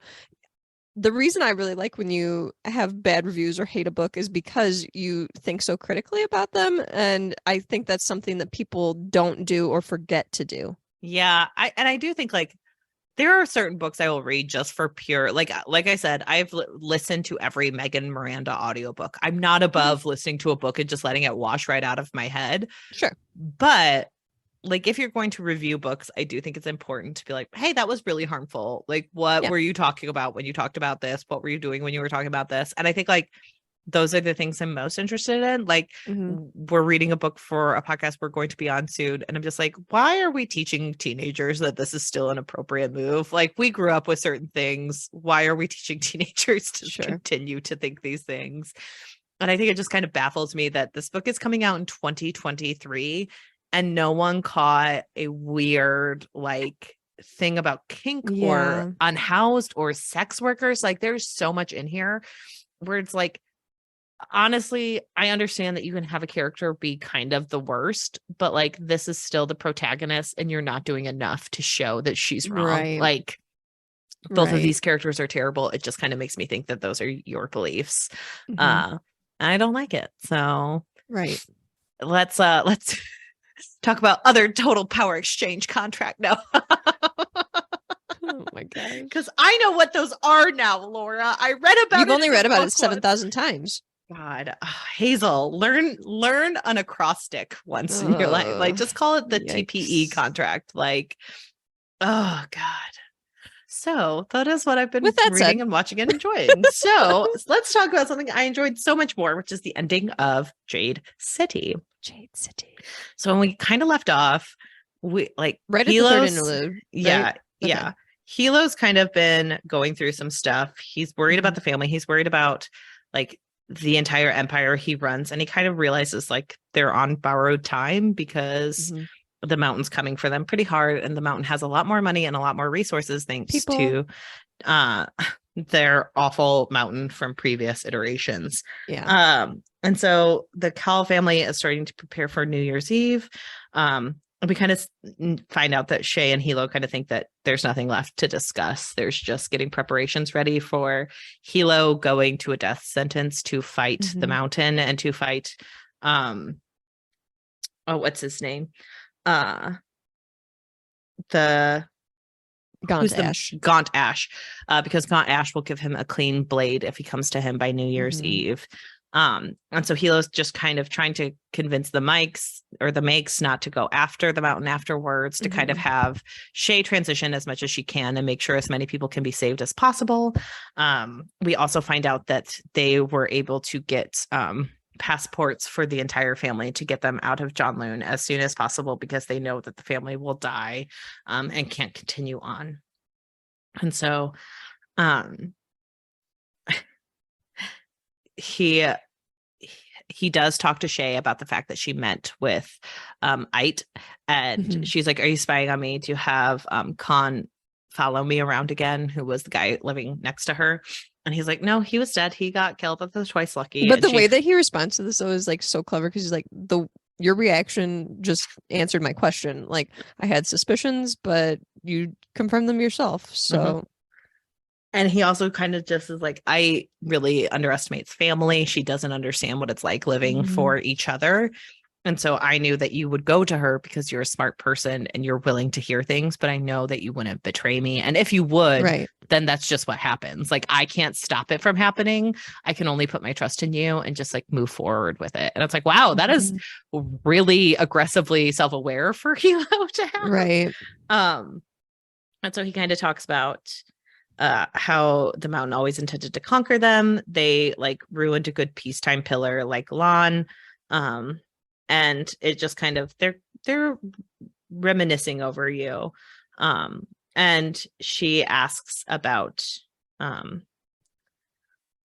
the reason I really like when you have bad reviews or hate a book is because you think so critically about them. And I think that's something that people don't do or forget to do. Yeah. I do think like there are certain books I will read just for pure, like I said, I've listened to every Megan Miranda audiobook. I'm not above listening to a book and just letting it wash right out of my head. Sure. But like, if you're going to review books, I do think it's important to be like, hey, that was really harmful. Like, what were you talking about when you talked about this? What were you doing when you were talking about this? And I think like those are the things I'm most interested in. Like, we're reading a book for a podcast we're going to be on soon. And I'm just like, why are we teaching teenagers that this is still an appropriate move? Like, we grew up with certain things. Why are we teaching teenagers to continue to think these things? And I think it just kind of baffles me that this book is coming out in 2023 and no one caught a weird like thing about kink or unhoused or sex workers. Like, there's so much in here where it's like, honestly, I understand that you can have a character be kind of the worst, but like, this is still the protagonist and you're not doing enough to show that she's wrong. Right. Like, both of these characters are terrible. It just kind of makes me think that those are your beliefs. I don't like it. So let's talk about other total power exchange contract now. Oh my god. Because I know what those are now, Laura. I read about You've only read about it 7,000 times. God, Hazel, learn an acrostic once in your life. Like, just call it the TPE contract. Like, oh God. So that is what I've been reading and watching and enjoying. So let's talk about something I enjoyed so much more, which is the ending of Jade City. Jade City. So when we kind of left off, we like right Hilo's, at the third interlude. Yeah, right? Yeah. Hilo's kind of been going through some stuff. He's worried about the family. He's worried about like the entire empire he runs, and he kind of realizes like they're on borrowed time because the mountain's coming for them pretty hard, and the mountain has a lot more money and a lot more resources thanks to their awful mountain from previous iterations. And so the Cal family is starting to prepare for New Year's Eve. We kind of find out that Shay and Hilo kind of think that there's nothing left to discuss. There's just getting preparations ready for Hilo going to a death sentence to fight the mountain and to fight what's his name? The Gaunt Ash, because Gaunt Ash will give him a clean blade if he comes to him by New Year's Eve. And so Hilo's just kind of trying to convince the Makes not to go after the mountain afterwards, to kind of have Shay transition as much as she can and make sure as many people can be saved as possible. We also find out that they were able to get passports for the entire family to get them out of Jonloon as soon as possible, because they know that the family will die and can't continue on. And so he does talk to Shay about the fact that she met with Ait, and she's like, are you spying on me? Do you have Khan follow me around again, who was the guy living next to her? And he's like, no, he was dead. He got killed at the Twice Lucky. But the way that he responds to this though is like so clever, because he's like, your reaction just answered my question. Like, I had suspicions, but you confirmed them yourself. So And he also kind of just is like, I really underestimates family. She doesn't understand what it's like living for each other. And so I knew that you would go to her because you're a smart person and you're willing to hear things, but I know that you wouldn't betray me. And if you would, then that's just what happens. Like, I can't stop it from happening. I can only put my trust in you and just like move forward with it. And it's like, wow, that is really aggressively self-aware for Hilo to have. And so he kind of talks about how the mountain always intended to conquer them. They like ruined a good peacetime pillar like Lan. And it just kind of they're reminiscing over you. And she asks about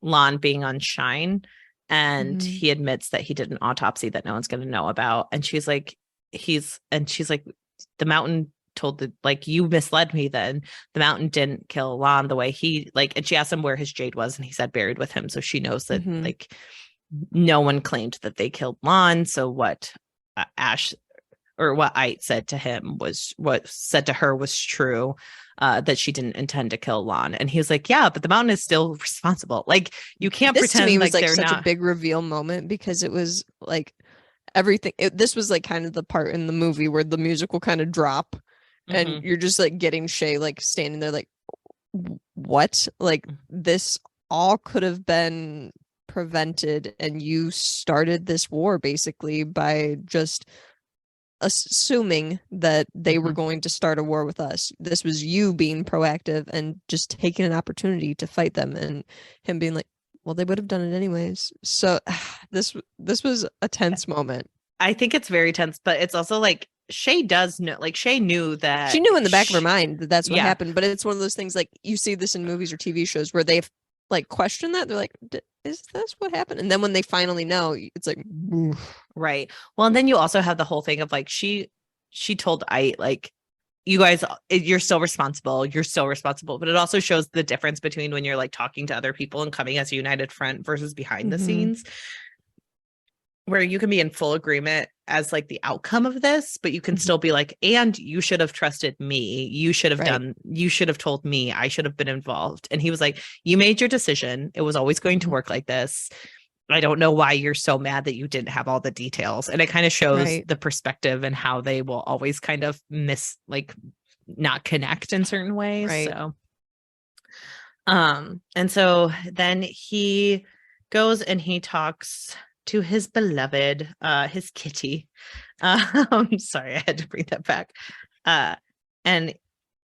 Lan being on Shine, and he admits that he did an autopsy that no one's going to know about. And she's like, she's like, the mountain told you misled me then. The mountain didn't kill Lan the way he like, and she asked him where his jade was, and he said buried with him. So she knows that like no one claimed that they killed Lan. So what Ash or what Ait said to him was what said to her was true, that she didn't intend to kill Lan. And he was like, yeah, but the mountain is still responsible. Like, you can't pretend to me like they're such not. A big reveal moment, because it was like everything. This was like kind of the part in the movie where the music will kind of drop, and you're just like getting Shay like standing there like, what? Like, this all could have been prevented, and you started this war basically by just assuming that they were going to start a war with us. This was you being proactive and just taking an opportunity to fight them, and him being like, well, they would have done it anyways. So this was a tense moment. I think it's very tense, but it's also like Shay does know, like Shay knew that. She knew in the back of her mind that that's what happened, but it's one of those things like you see this in movies or TV shows where they've like questioned that. They're like, is this what happened? And then when they finally know, it's like, oof. Right. Well, and then you also have the whole thing of like, she told Ait, like, you guys, you're still responsible. You're still responsible. But it also shows the difference between when you're like talking to other people and coming as a united front versus behind the scenes, where you can be in full agreement as like the outcome of this, but you can still be like, and you should have trusted me. You should have you should have told me. I should have been involved. And he was like, you made your decision. It was always going to work like this. I don't know why you're so mad that you didn't have all the details. And it kind of shows the perspective and how they will always kind of not connect in certain ways. So, and so then he goes and he talks to his beloved, his kitty. Sorry, I had to bring that back. And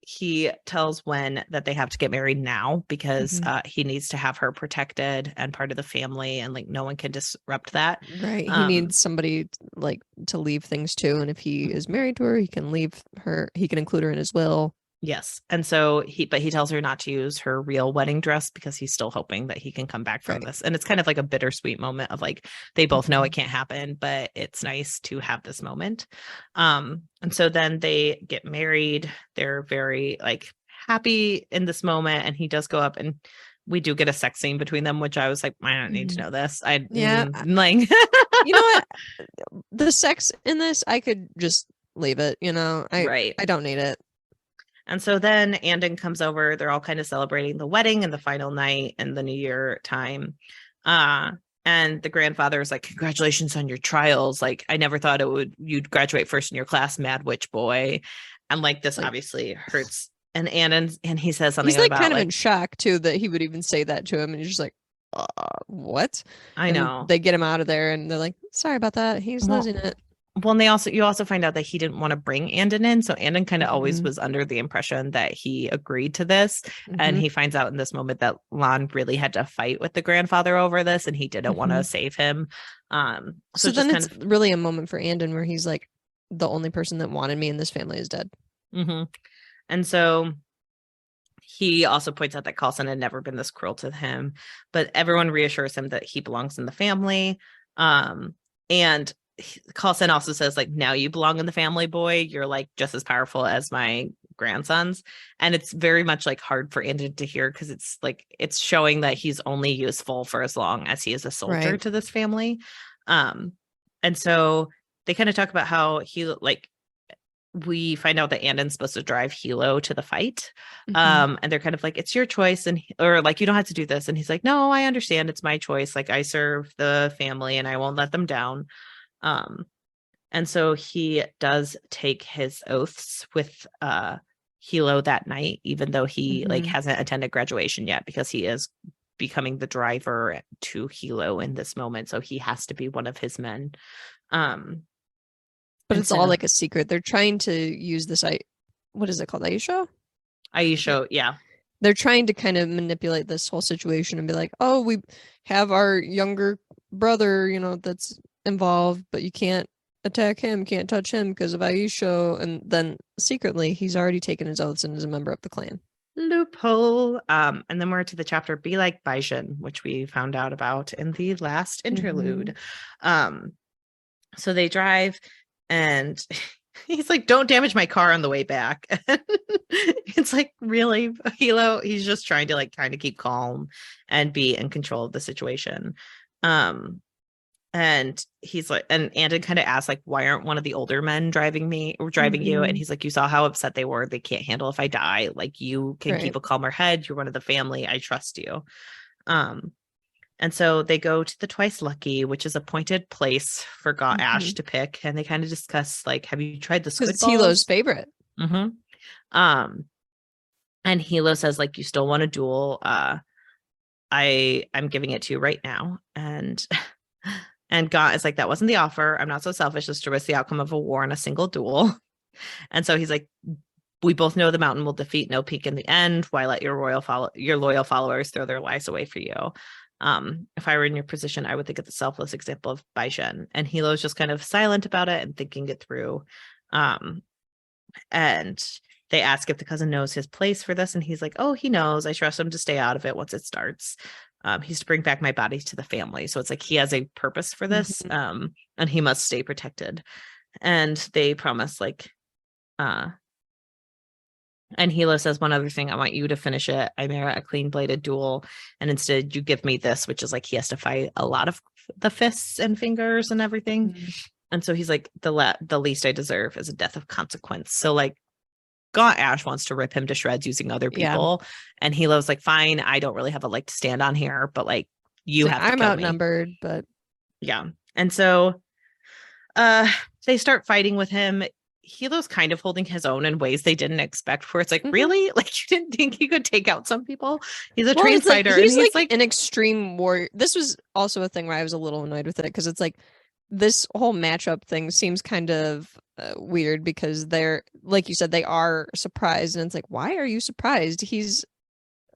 he tells Wen that they have to get married now because he needs to have her protected and part of the family, and like no one can disrupt that. Right. He needs somebody like to leave things to, and if he is married to her, he can leave her. He can include her in his will. Yes. And so he tells her not to use her real wedding dress because he's still hoping that he can come back from this. And it's kind of like a bittersweet moment of like, they both know it can't happen, but it's nice to have this moment. And so then they get married. They're very like happy in this moment. And he does go up and we do get a sex scene between them, which I was like, I don't need to know this. Like, you know what? The sex in this, I could just leave it, I don't need it. And so then Andon comes over. They're all kind of celebrating the wedding and the final night and the New Year time. And the grandfather is like, congratulations on your trials. Like, I never thought you'd graduate first in your class, mad witch boy. And like, this obviously hurts. And Andon, and he says something he's kind of in shock too, that he would even say that to him. And he's just like, what? I know. They get him out of there and they're like, sorry about that. He's losing it. Well, and you also find out that he didn't want to bring Andon in. So Andon kind of always was under the impression that he agreed to this. And he finds out in this moment that Lon really had to fight with the grandfather over this and he didn't want to save him. So then it's really a moment for Andon where he's like, the only person that wanted me in this family is dead. And so he also points out that Coulson had never been this cruel to him, but everyone reassures him that he belongs in the family. And Coulson also says, like, now you belong in the family, boy. You're like just as powerful as my grandsons. And it's very much like hard for Andon to hear because it's like it's showing that he's only useful for as long as he is a soldier to this family. And so they kind of talk about how we find out that Andon's supposed to drive Hilo to the fight. And they're kind of like, it's your choice. Or like, you don't have to do this. And he's like, no, I understand. It's my choice. Like, I serve the family and I won't let them down. And so he does take his oaths with Hilo that night, even though he like hasn't attended graduation yet, because he is becoming the driver to Hilo in this moment. So he has to be one of his men. But it's all like a secret. They're trying to use this. What is it called? Aisho, yeah. They're trying to kind of manipulate this whole situation and be like, oh, we have our younger brother, that's involved, but you can't attack him, can't touch him because of Aisho. And then secretly, he's already taken his oaths and is a member of the clan. Loophole. And then we're to the chapter Be Like Baishin, which we found out about in the last interlude. So they drive and he's like, don't damage my car on the way back. It's like, really, Hilo? He's just trying to like kind of keep calm and be in control of the situation. And he's like, and Andon kind of asks, like, why aren't one of the older men driving you? And he's like, you saw how upset they were. They can't handle if I die. Like, you can keep a calmer head. You're one of the family. I trust you. And so they go to the Twice Lucky, which is a appointed place for Got Ash to pick. And they kind of discuss, like, have you tried the squid balls? It's Hilo's favorite. And Hilo says, like, you still want a duel. I'm giving it to you right now. And Gaunt is like, that wasn't the offer. I'm not so selfish as to risk the outcome of a war in a single duel. And so he's like, we both know the mountain will defeat No Peak in the end. Why let your loyal followers throw their lives away for you? If I were in your position, I would think of the selfless example of Baishen. And Hilo's just kind of silent about it and thinking it through. And they ask if the cousin knows his place for this. And he's like, oh, he knows. I trust him to stay out of it once it starts. He's to bring back my body to the family. So it's like he has a purpose for this, and he must stay protected. And they promise, like, and Hilo says, one other thing, I want you to finish it. I merit a clean-bladed duel, and instead you give me this, which is like he has to fight a lot of the fists and fingers and everything. And so he's like, the least I deserve is a death of consequence. So like, Gaunt Ash wants to rip him to shreds using other people, and Hilo's like, fine, I don't really have a leg to stand on here, but like, you have to I'm outnumbered, but yeah. And so they start fighting with him. Hilo's kind of holding his own in ways they didn't expect, where it's like, really? Like, you didn't think he could take out some people? He's a trained fighter. He's like an extreme warrior. This was also a thing where I was a little annoyed with it, because it's like this whole matchup thing seems kind of weird, because they're, like you said, they are surprised. And it's like, why are you surprised? He's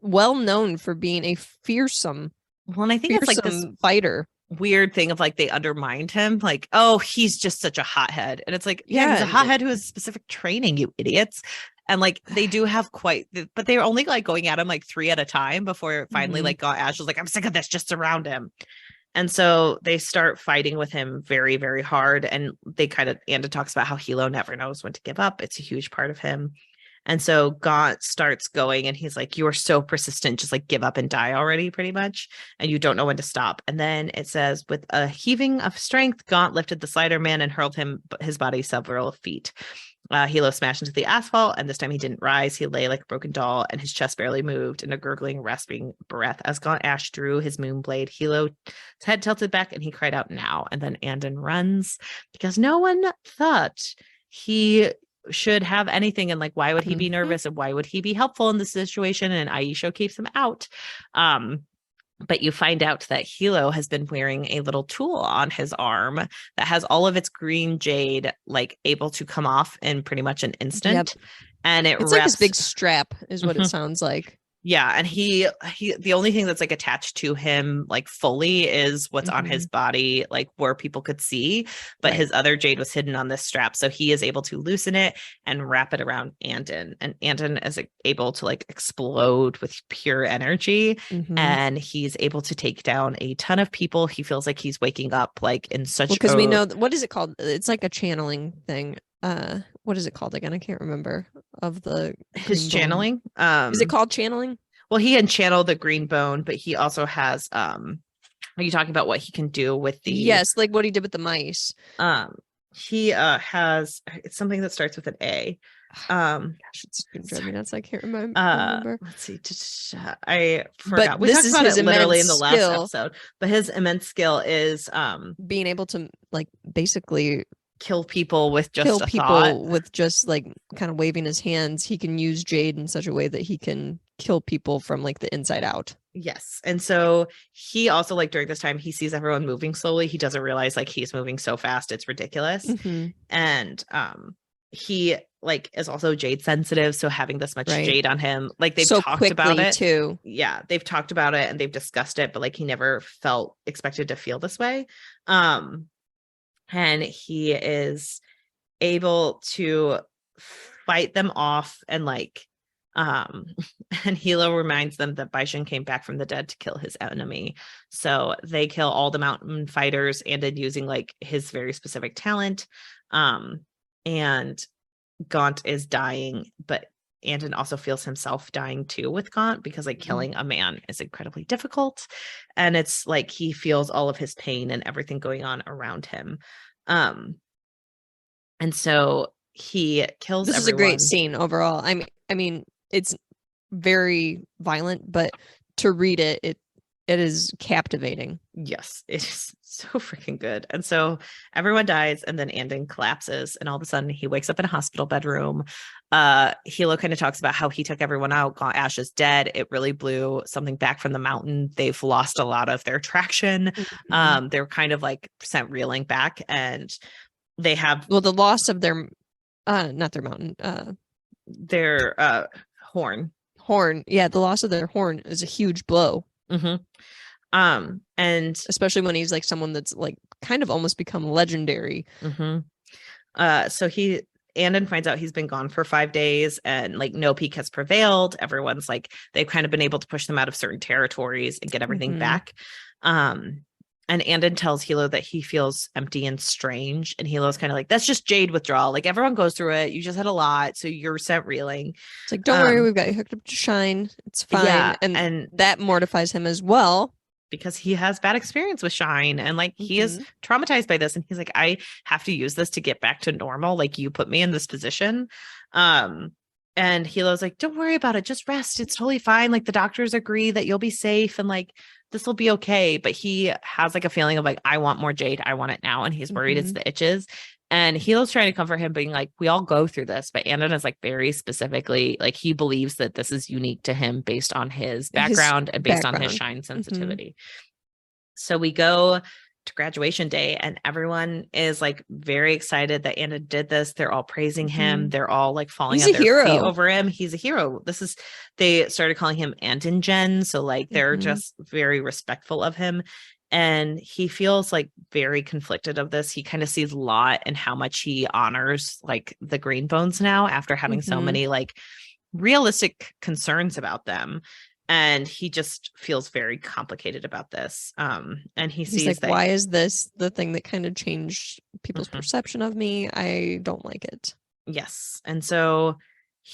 well known for being a fearsome, and I think it's like this fighter. Weird thing of like they undermined him, like, oh, he's just such a hothead, and it's like, yeah, he's a hothead who has specific training, you idiots. And like they do have but they were only like going at him like 3 at a time before finally like Ash was like, I'm sick of this, just surround him. And so they start fighting with him very, very hard, and they Anda talks about how Hilo never knows when to give up. It's a huge part of him. And so Gaunt starts going, and he's like, you are so persistent, just like give up and die already, pretty much. And you don't know when to stop. And then it says, with a heaving of strength, Gaunt lifted the Slider Man and hurled his body several feet. Hilo smashed into the asphalt, and this time he didn't rise. He lay like a broken doll, and his chest barely moved in a gurgling, rasping breath. As Gaunt Ash drew his moon blade, Hilo's head tilted back, and he cried out, now. And then Andon runs, because no one thought he should have anything, and like, why would he be nervous, and why would he be helpful in this situation? And Aisho keeps him out. But you find out that Hilo has been wearing a little tool on his arm that has all of its green jade like able to come off in pretty much an instant. And it's like this big strap is what it sounds like. Yeah, and he the only thing that's like attached to him like fully is what's on his body, like where people could see, but his other jade was hidden on this strap, so he is able to loosen it and wrap it around Andon, and Andon is able to like explode with pure energy, and he's able to take down a ton of people. He feels like he's waking up like in such because we know what is it called? It's like a channeling thing. What is it called again? I can't remember. Of his channeling. Is it called channeling? Well, he can channel the green bone, but he also has are you talking about what he can do with the Yes, like what he did with the mice. He has, it's something that starts with an A. Gosh, it's driving me nuts. I can't remember. Let's see. I forgot. But we talked about it literally in the last episode. But his immense skill is being able to like basically kill people with just thought. With just like kind of waving his hands. He can use jade in such a way that he can kill people from like the inside out. Yes. And so he also, like, during this time, he sees everyone moving slowly. He doesn't realize like he's moving so fast, it's ridiculous. And he like is also jade sensitive, so having this much jade on him, like they've talked about it too. Yeah, they've talked about it and they've discussed it, but like he never felt expected to feel this way. And he is able to fight them off, and like and Hilo reminds them that Baishin came back from the dead to kill his enemy. So they kill all the mountain fighters, and in using like his very specific talent. And Gaunt is dying, but Andon also feels himself dying too with Gaunt, because like killing a man is incredibly difficult, and it's like he feels all of his pain and everything going on around him. And so he kills This is a great scene overall. I mean it's very violent, but to read it is captivating. Yes, it is so freaking good. And so everyone dies, and then Andon collapses, and all of a sudden he wakes up in a hospital bedroom. Hilo kind of talks about how he took everyone out. Ash is dead. It really blew something back from the mountain. They've lost a lot of their traction. They're kind of like sent reeling back, and they have the loss of their not their mountain, their horn. Yeah, the loss of their horn is a huge blow. And especially when he's like someone that's like kind of almost become legendary. So Andon finds out he's been gone for 5 days, and like no peak has prevailed. Everyone's like, they've kind of been able to push them out of certain territories and get everything back. And Andon tells Hilo that he feels empty and strange, and Hilo's kind of like, that's just jade withdrawal. Like, everyone goes through it. You just had a lot, so you're sent reeling. It's like, don't worry, we've got you hooked up to Shine. It's fine. Yeah, and that mortifies him as well, because he has bad experience with Shine, and like he is traumatized by this, and he's like, I have to use this to get back to normal. Like, you put me in this position. And Hilo's like, don't worry about it, just rest, it's totally fine. Like, the doctors agree that you'll be safe, and like this will be okay. But he has like a feeling of like, I want more jade, I want it now, and he's worried it's the itches. And Hilo's trying to comfort him, being like, we all go through this. But Andon is like very specifically, like, he believes that this is unique to him based on his background and based on his shine sensitivity. So we go to graduation day, and everyone is like very excited that Andon did this. They're all praising him. They're all like falling on their feet over him. He's a hero. They started calling him Andon Jen. So like they're just very respectful of him. And he feels like very conflicted of this. He kind of sees a lot in how much he honors like the Greenbones now after having so many like realistic concerns about them. And he just feels very complicated about this. And he's sees like, that, why is this the thing that kind of changed people's perception of me? I don't like it. Yes. And so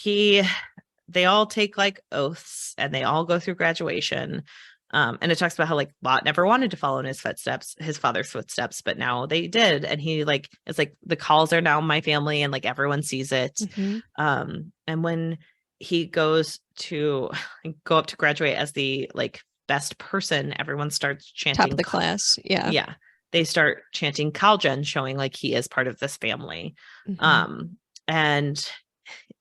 they all take like oaths, and they all go through graduation. And it talks about how like Lot never wanted to follow in his father's footsteps, but now they did. And he like, it's like the calls are now my family, and like everyone sees it. And when he goes to go up to graduate as the like best person, everyone starts chanting top of the class. Yeah. They start chanting Kaljen, showing like he is part of this family. And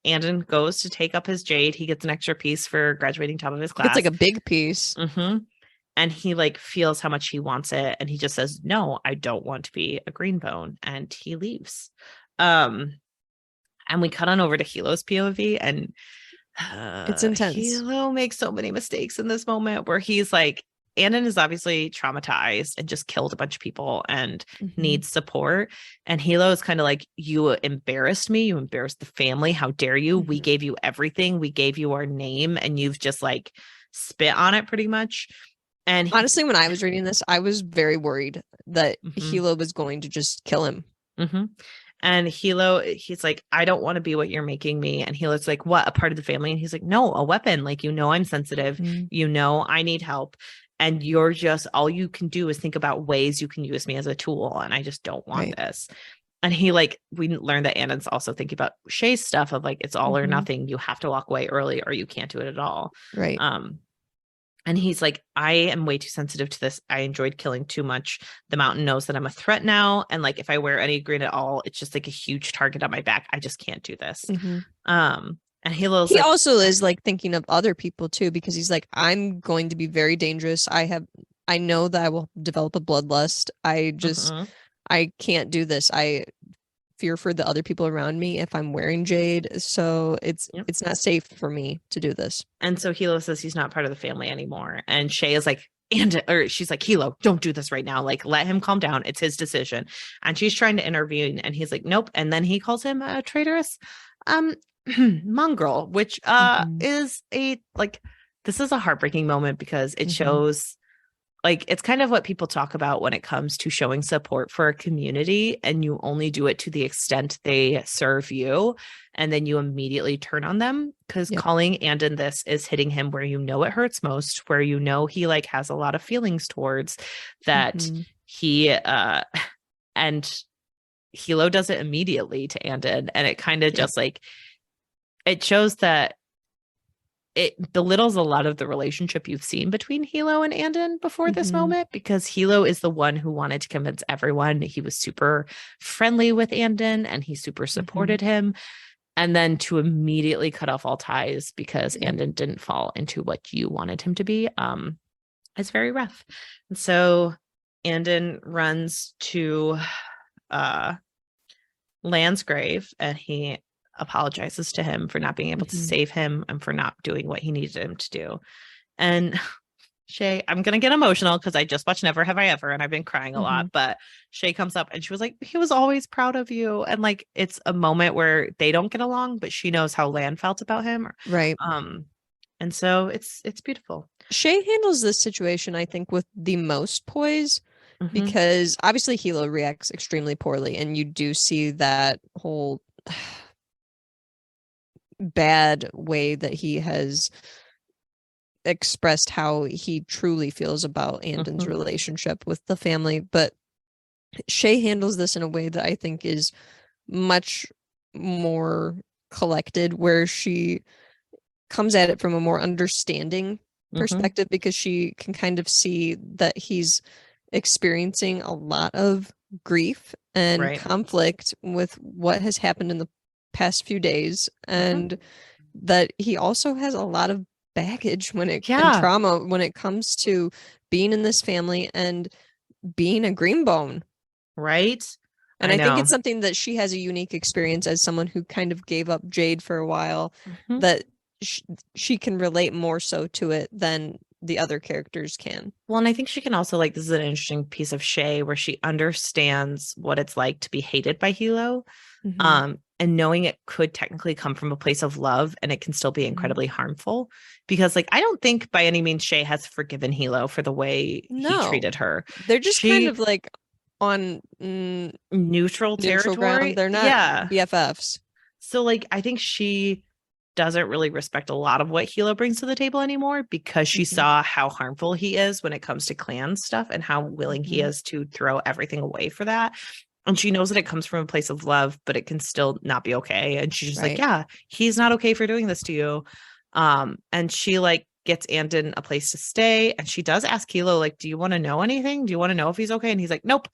Andon goes to take up his jade. He gets an extra piece for graduating top of his class. It's like a big piece. And he like feels how much he wants it. And he just says, no, I don't want to be a Greenbone. And he leaves. And we cut on over to Hilo's POV, and it's intense. Hilo makes so many mistakes in this moment where he's like, Andon is obviously traumatized and just killed a bunch of people and needs support. And Hilo is kind of like, you embarrassed me. You embarrassed the family. How dare you? We gave you everything. We gave you our name, and you've just like spit on it pretty much. And honestly, when I was reading this, I was very worried that Hilo was going to just kill him. And Hilo, he's like, I don't want to be what you're making me. And Hilo's like, what, a part of the family? And he's like, no, a weapon. Like, I'm sensitive. I need help. And you're just, all you can do is think about ways you can use me as a tool. And I just don't want this. And he like, we learned that Andon's also thinking about Shay's stuff of like, it's all or nothing. You have to walk away early or you can't do it at all. Right. And he's like, I am way too sensitive to this. I enjoyed killing too much. The mountain knows that I'm a threat now. And like, if I wear any green at all, it's just like a huge target on my back. I just can't do this. And he like, also is like thinking of other people too, because he's like, I'm going to be very dangerous. I know that I will develop a bloodlust. I can't do this. I fear for the other people around me if I'm wearing jade. So it's not safe for me to do this. And so Hilo says he's not part of the family anymore. And Shay is like, she's like, Hilo, don't do this right now. Like, let him calm down. It's his decision. And she's trying to intervene. And he's like, nope. And then he calls him a traitorous mongrel, which is this is a heartbreaking moment because it shows like, it's kind of what people talk about when it comes to showing support for a community, and you only do it to the extent they serve you. And then you immediately turn on them, because calling Andon this is hitting him where it hurts most, where he like has a lot of feelings towards that. He and Hilo does it immediately to Andon, and it kind of just like, it shows that it belittles a lot of the relationship you've seen between Hilo and Andon before this moment, because Hilo is the one who wanted to convince everyone. He was super friendly with Andon and he super supported him. And then to immediately cut off all ties because Andon didn't fall into what you wanted him to be, it's very rough. And so Andon runs to Lan's grave, and he apologizes to him for not being able to save him and for not doing what he needed him to do. And Shay, I'm gonna get emotional because I just watched Never Have I Ever and I've been crying a lot, but Shay comes up and she was like, he was always proud of you. And like, it's a moment where they don't get along, but she knows how Lan felt about him, right? And so it's beautiful. Shay handles this situation, I think, with the most poise, because obviously Hilo reacts extremely poorly, and you do see that whole bad way that he has expressed how he truly feels about Andon's relationship with the family. But Shay handles this in a way that I think is much more collected, where she comes at it from a more understanding perspective, because she can kind of see that he's experiencing a lot of grief and Right. conflict with what has happened in the past few days, and that he also has a lot of baggage and trauma when it comes to being in this family and being a greenbone. Right. And I think it's something that she has a unique experience as someone who kind of gave up Jade for a while, that she can relate more so to it than the other characters can. Well, and I think she can also, like, this is an interesting piece of Shay where she understands what it's like to be hated by Hilo. And knowing it could technically come from a place of love, and it can still be incredibly harmful, because, like, I don't think by any means Shay has forgiven Hilo for the way he treated her. They're just kind of like on neutral territory. Ground. They're not BFFs. So, like, I think she doesn't really respect a lot of what Hilo brings to the table anymore, because she saw how harmful he is when it comes to clan stuff and how willing he is to throw everything away for that. And she knows that it comes from a place of love, but it can still not be okay. And she's just like, yeah, he's not okay for doing this to you. And she, like, gets Andon a place to stay. And she does ask Hilo, like, do you want to know anything? Do you want to know if he's okay? And he's like, nope.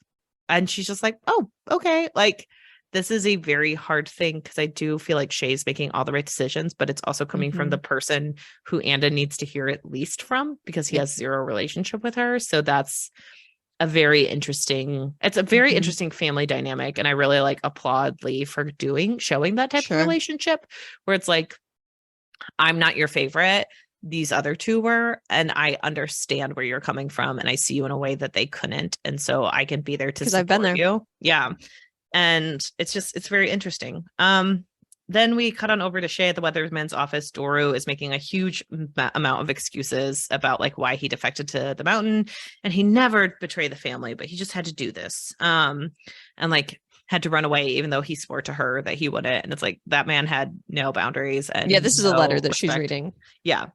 And she's just like, oh, okay. Like, this is a very hard thing, because I do feel like Shay's making all the right decisions, but it's also coming from the person who Andon needs to hear it least from, because he has zero relationship with her. So that's a very interesting family dynamic. And I really, like, applaud Lee for showing that type of relationship where it's like, I'm not your favorite. These other two were, and I understand where you're coming from, and I see you in a way that they couldn't. And so I can be there to support I've been there. You. Yeah. And it's very interesting. Then we cut on over to Shay at the weatherman's office. Doru is making a huge amount of excuses about, like, why he defected to the mountain, and he never betrayed the family, but he just had to do this. And, like, had to run away, even though he swore to her that he wouldn't. And it's like, that man had no boundaries. And this is a letter that she's reading. Yeah.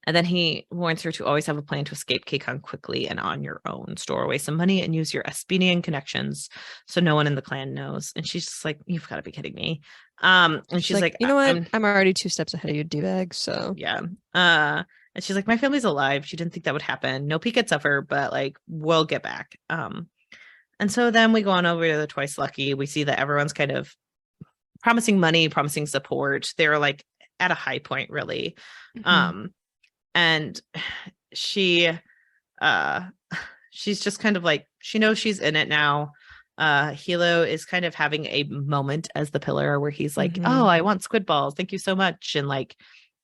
And then he warns her to always have a plan to escape K-Con quickly and on your own. Store away some money and use your Espinian connections so no one in the clan knows. And she's just like, you've got to be kidding me. And she's like, you know what? I'm already 2 steps ahead of you, D-bag. So yeah. And she's like, my family's alive. She didn't think that would happen. No peek at suffer, but, like, we'll get back. And so then we go on over to the Twice Lucky. We see that everyone's kind of promising money, promising support. They're, like, at a high point, really. And she's just kind of like, she knows she's in it now. Hilo is kind of having a moment as the pillar where he's like, oh, I want squid balls. Thank you so much. And, like,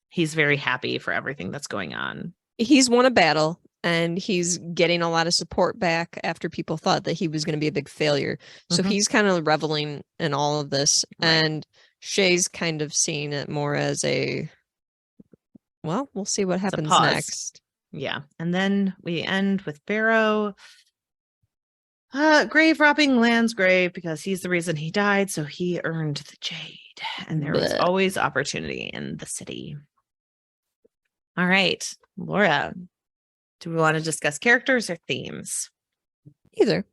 he's very happy for everything that's going on. He's won a battle, and he's getting a lot of support back after people thought that he was going to be a big failure. So he's kind of reveling in all of this. Right. And Shay's kind of seeing it more as we'll see what happens next. Yeah. And then we end with Barrow grave robbing Lan's grave, because he's the reason he died. So he earned the jade, and there was always opportunity in the city. All right, Laura, do we want to discuss characters or themes? Either.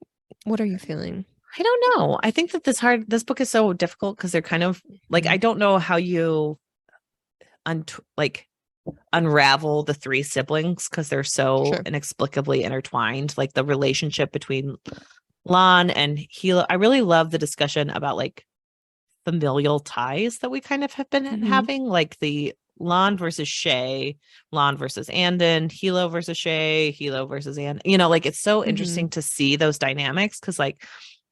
What are you feeling? I don't know. I think that this book is so difficult, because they're kind of like, I don't know how you unravel the 3 siblings, because they're so inexplicably intertwined. Like, the relationship between Lan and Hilo. I really love the discussion about, like, familial ties that we kind of have been having, like the Lan versus Shay, Lan versus Andon, Hilo versus Shay, Hilo versus Andon. You know, like, it's so interesting to see those dynamics, because, like,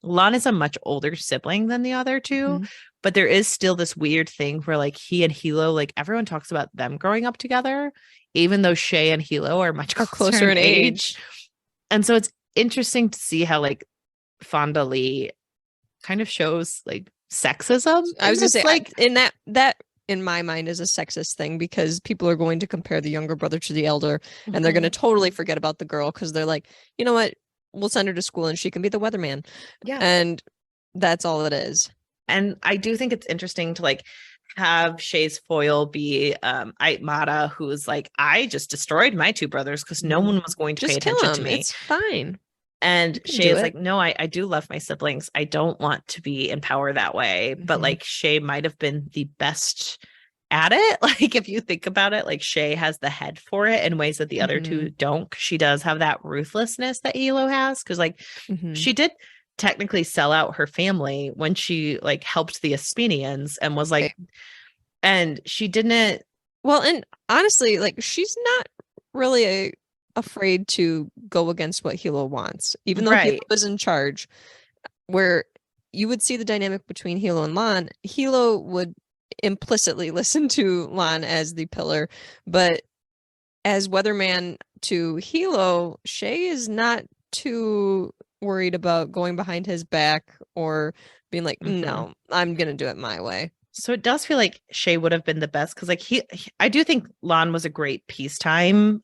Lan is a much older sibling than the other two, but there is still this weird thing where, like, he and Hilo, like, everyone talks about them growing up together, even though Shay and Hilo are much closer in age. And so it's interesting to see how, like, Fonda Lee kind of shows, like, sexism. I was gonna say, like, in that in my mind is a sexist thing, because people are going to compare the younger brother to the elder, and they're going to totally forget about the girl, because they're like, you know what, we'll send her to school and she can be the weatherman. Yeah. And that's all it is. And I do think it's interesting to, like, have Shay's foil be Aitmata, who's like, I just destroyed my 2 brothers because no one was going to pay attention to me. It's fine. And Shay is like, no, I do love my siblings. I don't want to be in power that way. But, like, Shay might have been the best at it. Like if you think about it, like Shay has the head for it in ways that the other two don't. She does have that ruthlessness that Hilo has, because like she did technically sell out her family when she like helped the Aspenians and was like, and she didn't. Well, and honestly, like she's not really afraid to go against what Hilo wants, even though Hilo was in charge. Where you would see the dynamic between Hilo and Lon, Hilo would implicitly listen to Lon as the pillar, but as weatherman to Hilo, Shay is not too worried about going behind his back or being like, no, I'm gonna do it my way. So it does feel like Shay would have been the best, because like I do think Lon was a great peacetime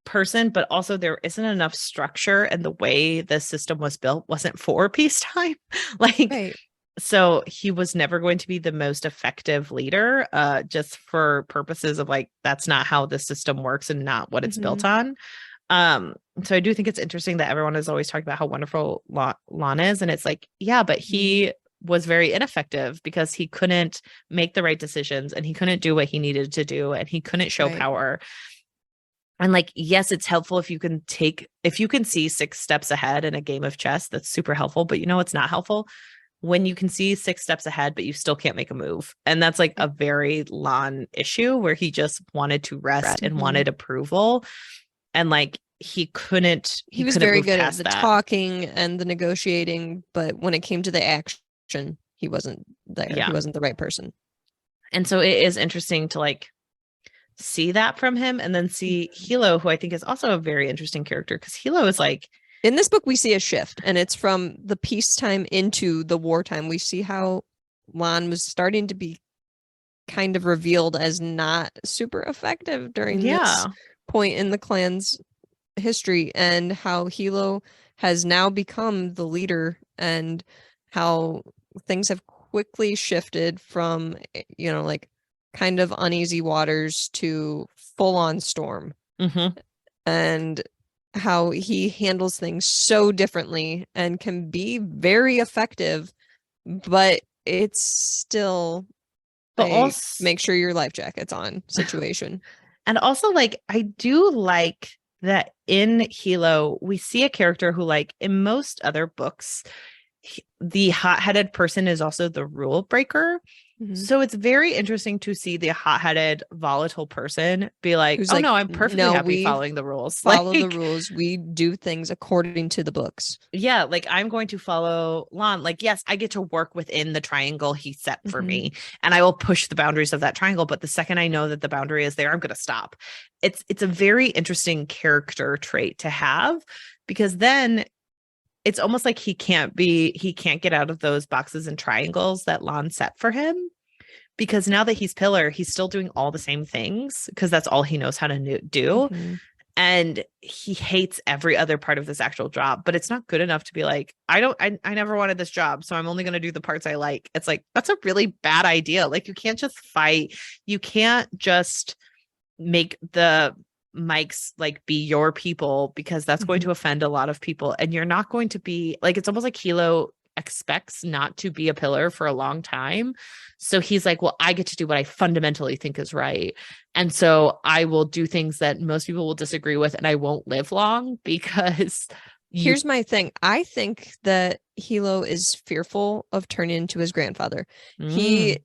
person, but also there isn't enough structure, and the way the system was built wasn't for peacetime. Like so he was never going to be the most effective leader, just for purposes of like that's not how the system works and not what it's built on. So I do think it's interesting that everyone is always talking about how wonderful Lon is, and it's like, yeah, but he was very ineffective because he couldn't make the right decisions, and he couldn't do what he needed to do, and he couldn't show power. And like, yes, it's helpful if you can see 6 steps ahead in a game of chess. That's super helpful. But it's not helpful when you can see 6 steps ahead, but you still can't make a move. And that's like a very Lon issue, where he just wanted to rest and wanted approval. And like, he was very good at the talking and the negotiating, but when it came to the action, he wasn't there. He wasn't the right person. And so it is interesting to like see that from him, and then see Hilo, who I think is also a very interesting character, because Hilo is like, in this book we see a shift, and it's from the peacetime into the wartime. We see how Lon was starting to be kind of revealed as not super effective during this point in the clan's history, and how Hilo has now become the leader, and how things have quickly shifted from like kind of uneasy waters to full-on storm. And how he handles things so differently and can be very effective, but it's still also make sure your life jacket's on situation. And also, like, I do like that in Hilo we see a character who, like, in most other books, the hot-headed person is also the rule breaker. So it's very interesting to see the hot-headed, volatile person be like, who's no, I'm perfectly happy following the rules. Follow the rules. We do things according to the books. Yeah, like, I'm going to follow Lon. Like, yes, I get to work within the triangle he set for me, and I will push the boundaries of that triangle. But the second I know that the boundary is there, I'm going to stop. It's a very interesting character trait to have, because then it's almost like he can't get out of those boxes and triangles that Lon set for him, because now that he's pillar, he's still doing all the same things, because that's all he knows how to do. And he hates every other part of this actual job, but it's not good enough to be like, I never wanted this job, so I'm only going to do the parts I like. It's like, that's a really bad idea. Like, you can't just fight. You can't just make the Mikes like be your people, because that's going to offend a lot of people, and you're not going to be like, it's almost like Hilo expects not to be a pillar for a long time. So he's like, well, I get to do what I fundamentally think is right. And so I will do things that most people will disagree with, and I won't live long, because here's my thing. I think that Hilo is fearful of turning into his grandfather. We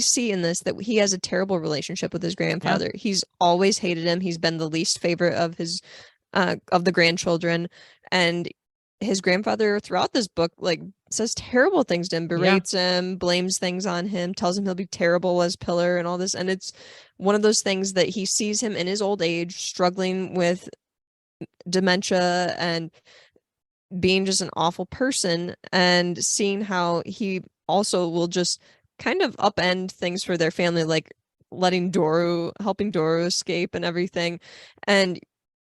see in this that he has a terrible relationship with his grandfather. He's always hated him. He's been the least favorite of his of the grandchildren, and his grandfather throughout this book like says terrible things to him, berates him, blames things on him, tells him he'll be terrible as pillar and all this. And it's one of those things that he sees him in his old age struggling with dementia and being just an awful person, and seeing how he also will just kind of upend things for their family, like helping Doru escape and everything. And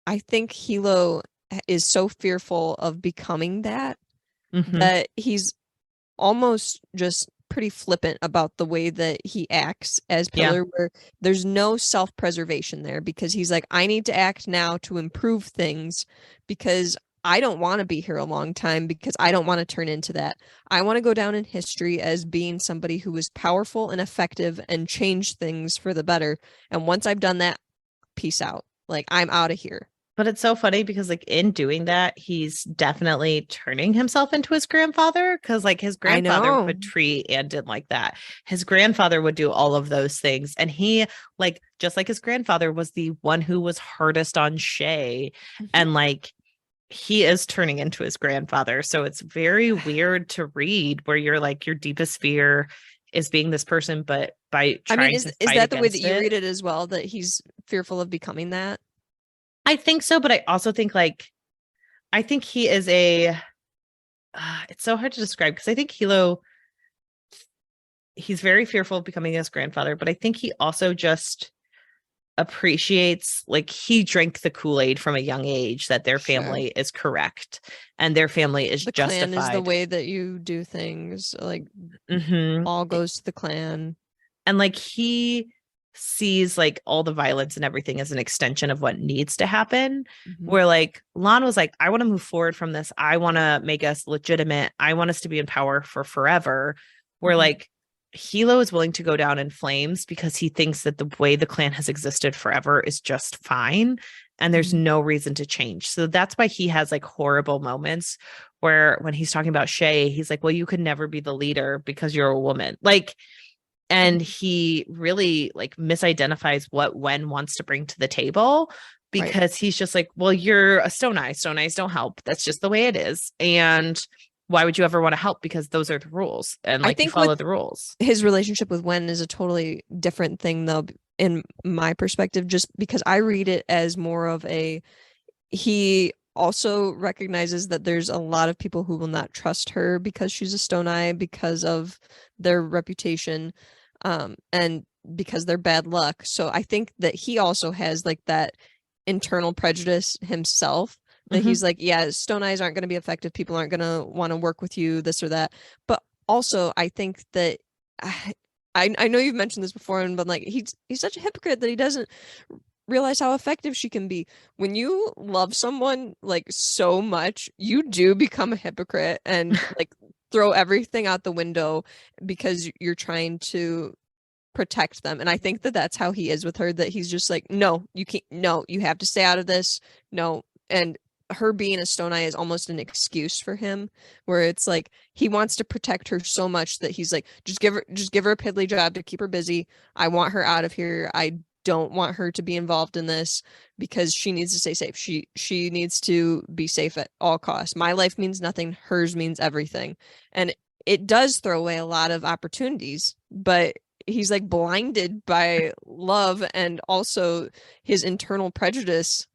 I think Hilo is so fearful of becoming that he's almost just pretty flippant about the way that he acts as pillar, where there's no self-preservation there, because he's like, I need to act now to improve things, because I don't want to be here a long time because I don't want to turn into that. I want to go down in history as being somebody who was powerful and effective and change things for the better. And once I've done that, peace out. Like, I'm out of here. But it's so funny because like in doing that, he's definitely turning himself into his grandfather, because like his grandfather could treat and did like that. His grandfather would do all of those things. And he, like, just like his grandfather, was the one who was hardest on Shay. And like, he is turning into his grandfather. So it's very weird to read, where you're like, your deepest fear is being this person, but by trying to fight is that the way that you it, read it as well, that he's fearful of becoming that? I think so, but I also think like, I think he is it's so hard to describe, because I think he's very fearful of becoming his grandfather, but I think he also just appreciates, like, he drank the Kool-Aid from a young age that their family is correct and their family is the justified. Clan is the way that you do things, like all goes to the clan. And like, he sees like all the violence and everything as an extension of what needs to happen. Where like Lon was like, I want to move forward from this. I want to make us legitimate. I want us to be in power for forever. Where like Hilo is willing to go down in flames because he thinks that the way the clan has existed forever is just fine. And there's no reason to change. So that's why he has like horrible moments where when he's talking about Shay, he's like, well, you could never be the leader because you're a woman. Like, and he really like misidentifies what Wen wants to bring to the table, because he's just like, well, you're a stone eye. Stone eyes don't help. That's just the way it is. And why would you ever want to help? Because those are the rules. And like, you follow the rules. His relationship with Wen is a totally different thing, though, in my perspective, just because I read it as more of he also recognizes that there's a lot of people who will not trust her because she's a stone eye, because of their reputation, and because they're bad luck. So I think that he also has like that internal prejudice himself, that he's like, yeah, stone eyes aren't going to be effective. People aren't going to want to work with you, this or that. But also I think that I know you've mentioned this before, but like, he's such a hypocrite that he doesn't realize how effective she can be. When you love someone like so much, you do become a hypocrite and like throw everything out the window because you're trying to protect them. And I think that that's how he is with her, that he's just like, no, you can't, no, you have to stay out of this. No. And her being a stone eye is almost an excuse for him, where it's like he wants to protect her so much that he's like, just give her a piddly job to keep her busy. I want her out of here. I don't want her to be involved in this because she needs to stay safe. She needs to be safe at all costs. My life means nothing. Hers means everything. And it does throw away a lot of opportunities, but he's like blinded by love and also his internal prejudice.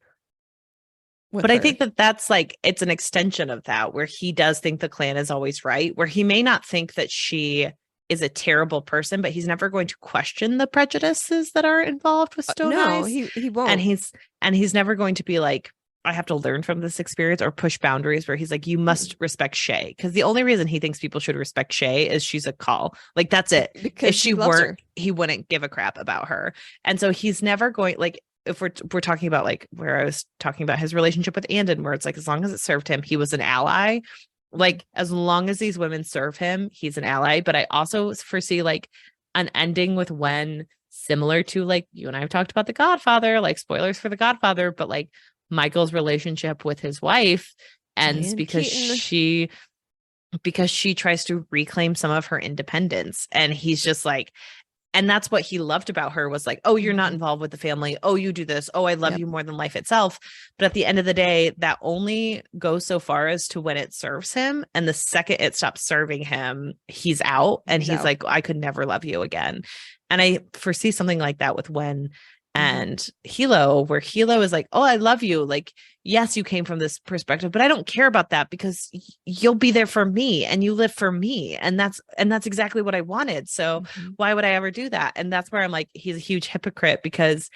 But I think that that's like, it's an extension of that, where he does think the clan is always right, where he may not think that she is a terrible person, but he's never going to question the prejudices that are involved with stone eyes. He won't. And he's never going to be like, I have to learn from this experience or push boundaries, where he's like, you must respect Shay. Because the only reason he thinks people should respect Shay is she's a call. Like, that's it. Because if she weren't, he wouldn't give a crap about her. And so he's never going, like, if we're talking about like where I was talking about his relationship with Andon, where it's like, as long as it served him, he was an ally. Like, as long as these women serve him, he's an ally. But I also foresee like an ending with Wen similar to like you and I have talked about The Godfather, like spoilers for The Godfather, but like Michael's relationship with his wife ends because she tries to reclaim some of her independence. And he's just like, and that's what he loved about her, was like, oh, you're not involved with the family. Oh, you do this. Oh, I love you more than life itself. But at the end of the day, that only goes so far as to when it serves him. And the second it stops serving him, he's out. And he's like, I could never love you again. And I foresee something like that with Wen and Hilo, where Hilo is like, oh, I love you. Like, yes, you came from this perspective, but I don't care about that because you'll be there for me and you live for me. And that's exactly what I wanted. So why would I ever do that? And that's where I'm like, he's a huge hypocrite, because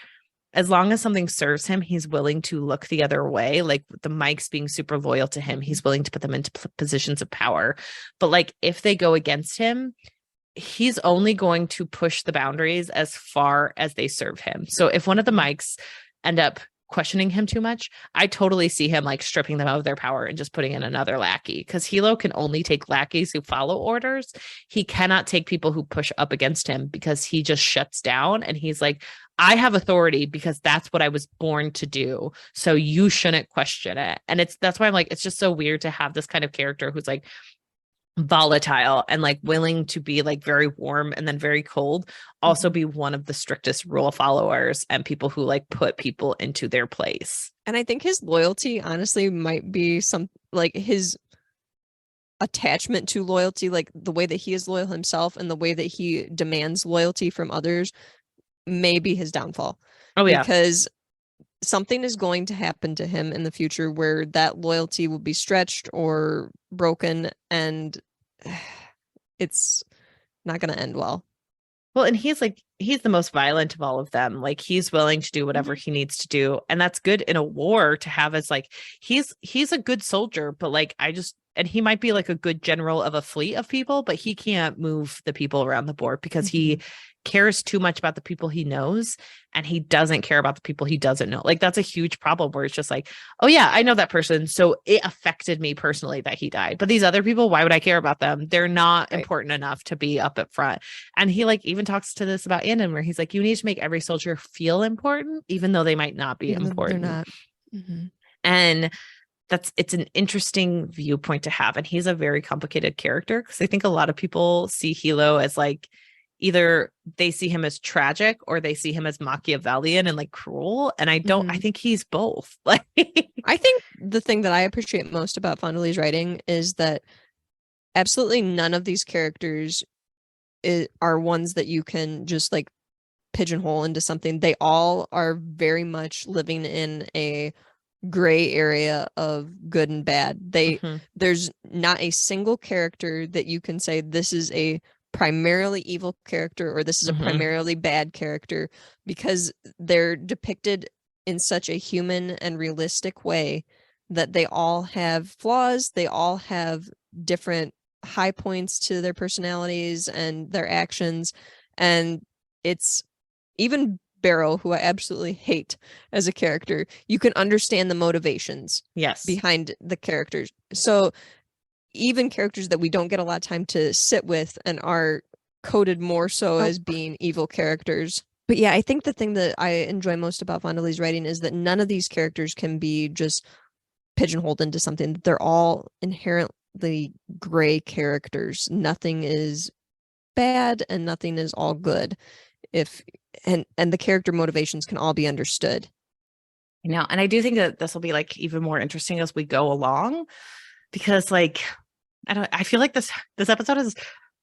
as long as something serves him, he's willing to look the other way. Like the Mikes being super loyal to him, he's willing to put them into positions of power. But like, if they go against him, he's only going to push the boundaries as far as they serve him. So if one of the Mikes end up questioning him too much, I totally see him like stripping them of their power and just putting in another lackey, because Hilo can only take lackeys who follow orders. He cannot take people who push up against him, because he just shuts down and he's like, I have authority because that's what I was born to do. So you shouldn't question it. And that's why I'm like, it's just so weird to have this kind of character who's like volatile and like willing to be like very warm and then very cold, also be one of the strictest rule followers and people who like put people into their place. And I think his loyalty honestly might be some like his attachment to loyalty, like the way that he is loyal himself and the way that he demands loyalty from others may be his downfall. Oh yeah. Because something is going to happen to him in the future where that loyalty will be stretched or broken, and it's not going to end well. Well, and he's the most violent of all of them. Like, he's willing to do whatever he needs to do. And that's good in a war to have as like, he's a good soldier, but like, and he might be like a good general of a fleet of people, but he can't move the people around the board because he cares too much about the people he knows and he doesn't care about the people he doesn't know. Like, that's a huge problem where it's just like, oh yeah, I know that person, so it affected me personally that he died, but these other people, why would I care about them? They're not important enough to be up at front. And he like even talks to this about Andon, where he's like, you need to make every soldier feel important even though they might not be important. They're not. And it's an interesting viewpoint to have. And he's a very complicated character, because I think a lot of people see Hilo as like, either they see him as tragic or they see him as Machiavellian and like cruel. And I think he's both. Like, I think the thing that I appreciate most about Fonda Lee's writing is that absolutely none of these characters are ones that you can just like pigeonhole into something. They all are very much living in a gray area of good and bad. There's not a single character that you can say this is a primarily evil character or this is a primarily bad character, because they're depicted in such a human and realistic way that they all have flaws, they all have different high points to their personalities and their actions. And it's even Barrow, who I absolutely hate as a character, you can understand the motivations behind the characters. So even characters that we don't get a lot of time to sit with and are coded more so as being evil characters. But yeah, I think the thing that I enjoy most about Fonda Lee's writing is that none of these characters can be just pigeonholed into something. They're all inherently gray characters. Nothing is bad and nothing is all good. And the character motivations can all be understood. I know. And I do think that this will be like even more interesting as we go along, because like, I feel like this episode is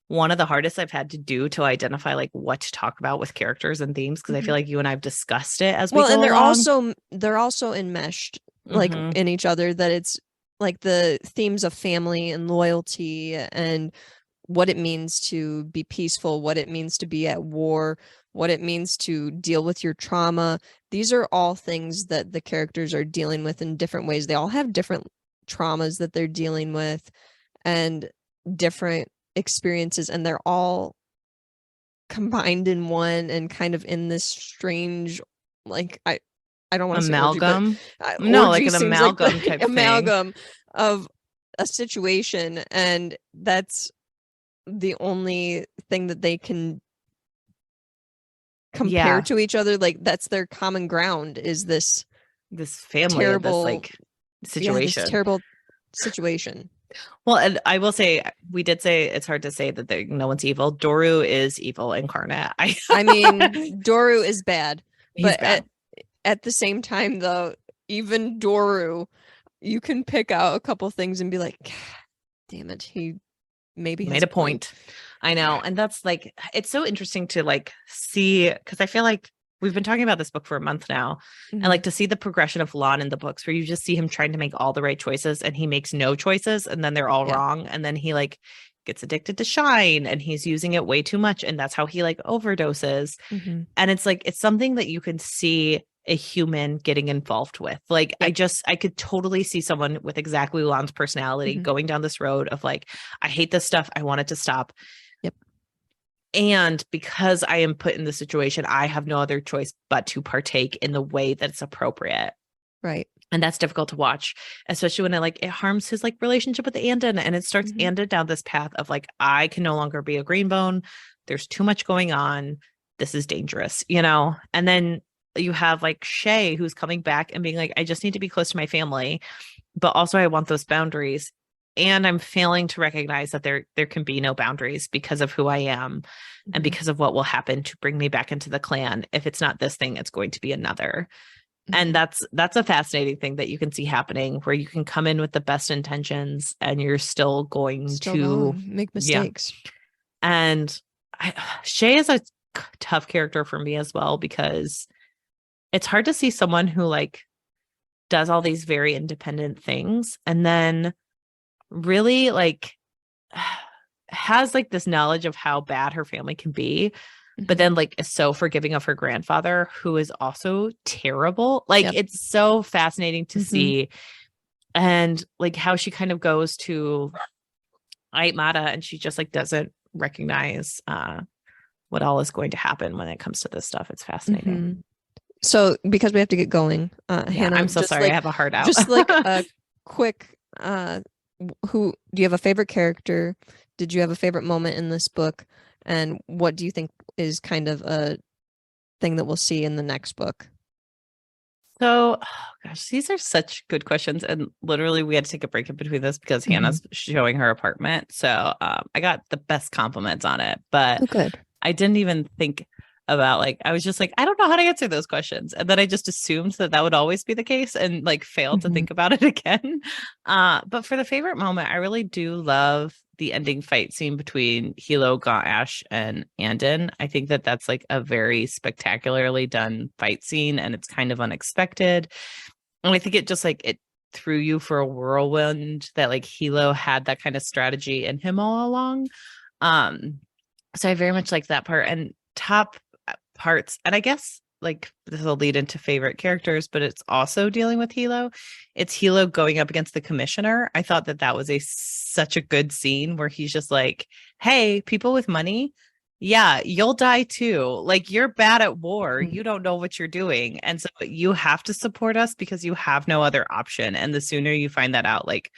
one of the hardest I've had to do to identify like what to talk about with characters and themes, because I feel like you and I've discussed it as we go and along. they're also enmeshed like in each other, that it's like the themes of family and loyalty and what it means to be peaceful, what it means to be at war, what it means to deal with your trauma. These are all things that the characters are dealing with in different ways. They all have different traumas that they're dealing with and different experiences, and they're all combined in one and kind of in this strange, like, I don't want to amalgam say orgy, but, no, like an amalgam like type amalgam thing of a situation, and that's the only thing that they can compare to each other. Like, that's their common ground, is this family, terrible, this like situation, this terrible situation. Well, and I will say, we did say it's hard to say that no one's evil. Doru is evil incarnate. I mean, Doru is bad, but bad. At the same time, though, even Doru, you can pick out a couple things and be like, damn it, he maybe made a point. I know. And that's like, it's so interesting to like see, because I feel like we've been talking about this book for a month now, and like to see the progression of Lon in the books, where you just see him trying to make all the right choices and he makes no choices, and then they're all wrong, and then he like gets addicted to shine and he's using it way too much, and that's how he like overdoses. And it's like, it's something that you can see a human getting involved with. Like, I could totally see someone with exactly Lon's personality going down this road of like, I hate this stuff, I want it to stop. And because I am put in the situation, I have no other choice but to partake in the way that's appropriate. Right. And that's difficult to watch, especially when it harms his like relationship with Andon, and it starts Andon down this path of like, I can no longer be a greenbone. There's too much going on. This is dangerous, And then you have like Shay, who's coming back and being like, I just need to be close to my family, but also I want those boundaries. And I'm failing to recognize that there can be no boundaries because of who I am and because of what will happen to bring me back into the clan. If it's not this thing, it's going to be another. And that's a fascinating thing that you can see happening, where you can come in with the best intentions and you're still going to make mistakes. Yeah. And Shay is a tough character for me as well, because it's hard to see someone who like does all these very independent things and then really like has like this knowledge of how bad her family can be, but then like is so forgiving of her grandfather, who is also terrible. Like it's so fascinating to see. And like how she kind of goes to Aitmata and she just like doesn't recognize what all is going to happen when it comes to this stuff. It's fascinating. So because we have to get going, Hannah, I'm so sorry. Like, I have a heart out. Just like a quick, who do you have a favorite character? Did you have a favorite moment in this book? And what do you think is kind of a thing that we'll see in the next book? So, gosh, these are such good questions. And literally we had to take a break in between this because Hannah's showing her apartment. So I got the best compliments on it, but good. I didn't even think about like, I was just like, I don't know how to answer those questions. And then I just assumed that would always be the case and like failed to think about it again. But for the favorite moment, I really do love the ending fight scene between Hilo, Gaunt-Ash, and Andon. I think that's like a very spectacularly done fight scene, and it's kind of unexpected. And I think it just like it threw you for a whirlwind that like Hilo had that kind of strategy in him all along. So I very much like that part. And top parts, and I guess like this will lead into favorite characters, but it's also dealing with Hilo. It's Hilo going up against the commissioner. I thought that was such a good scene where he's just like, hey, people with money, yeah, you'll die too. Like, you're bad at war. You don't know what you're doing. And so you have to support us because you have no other option. And the sooner you find that out, like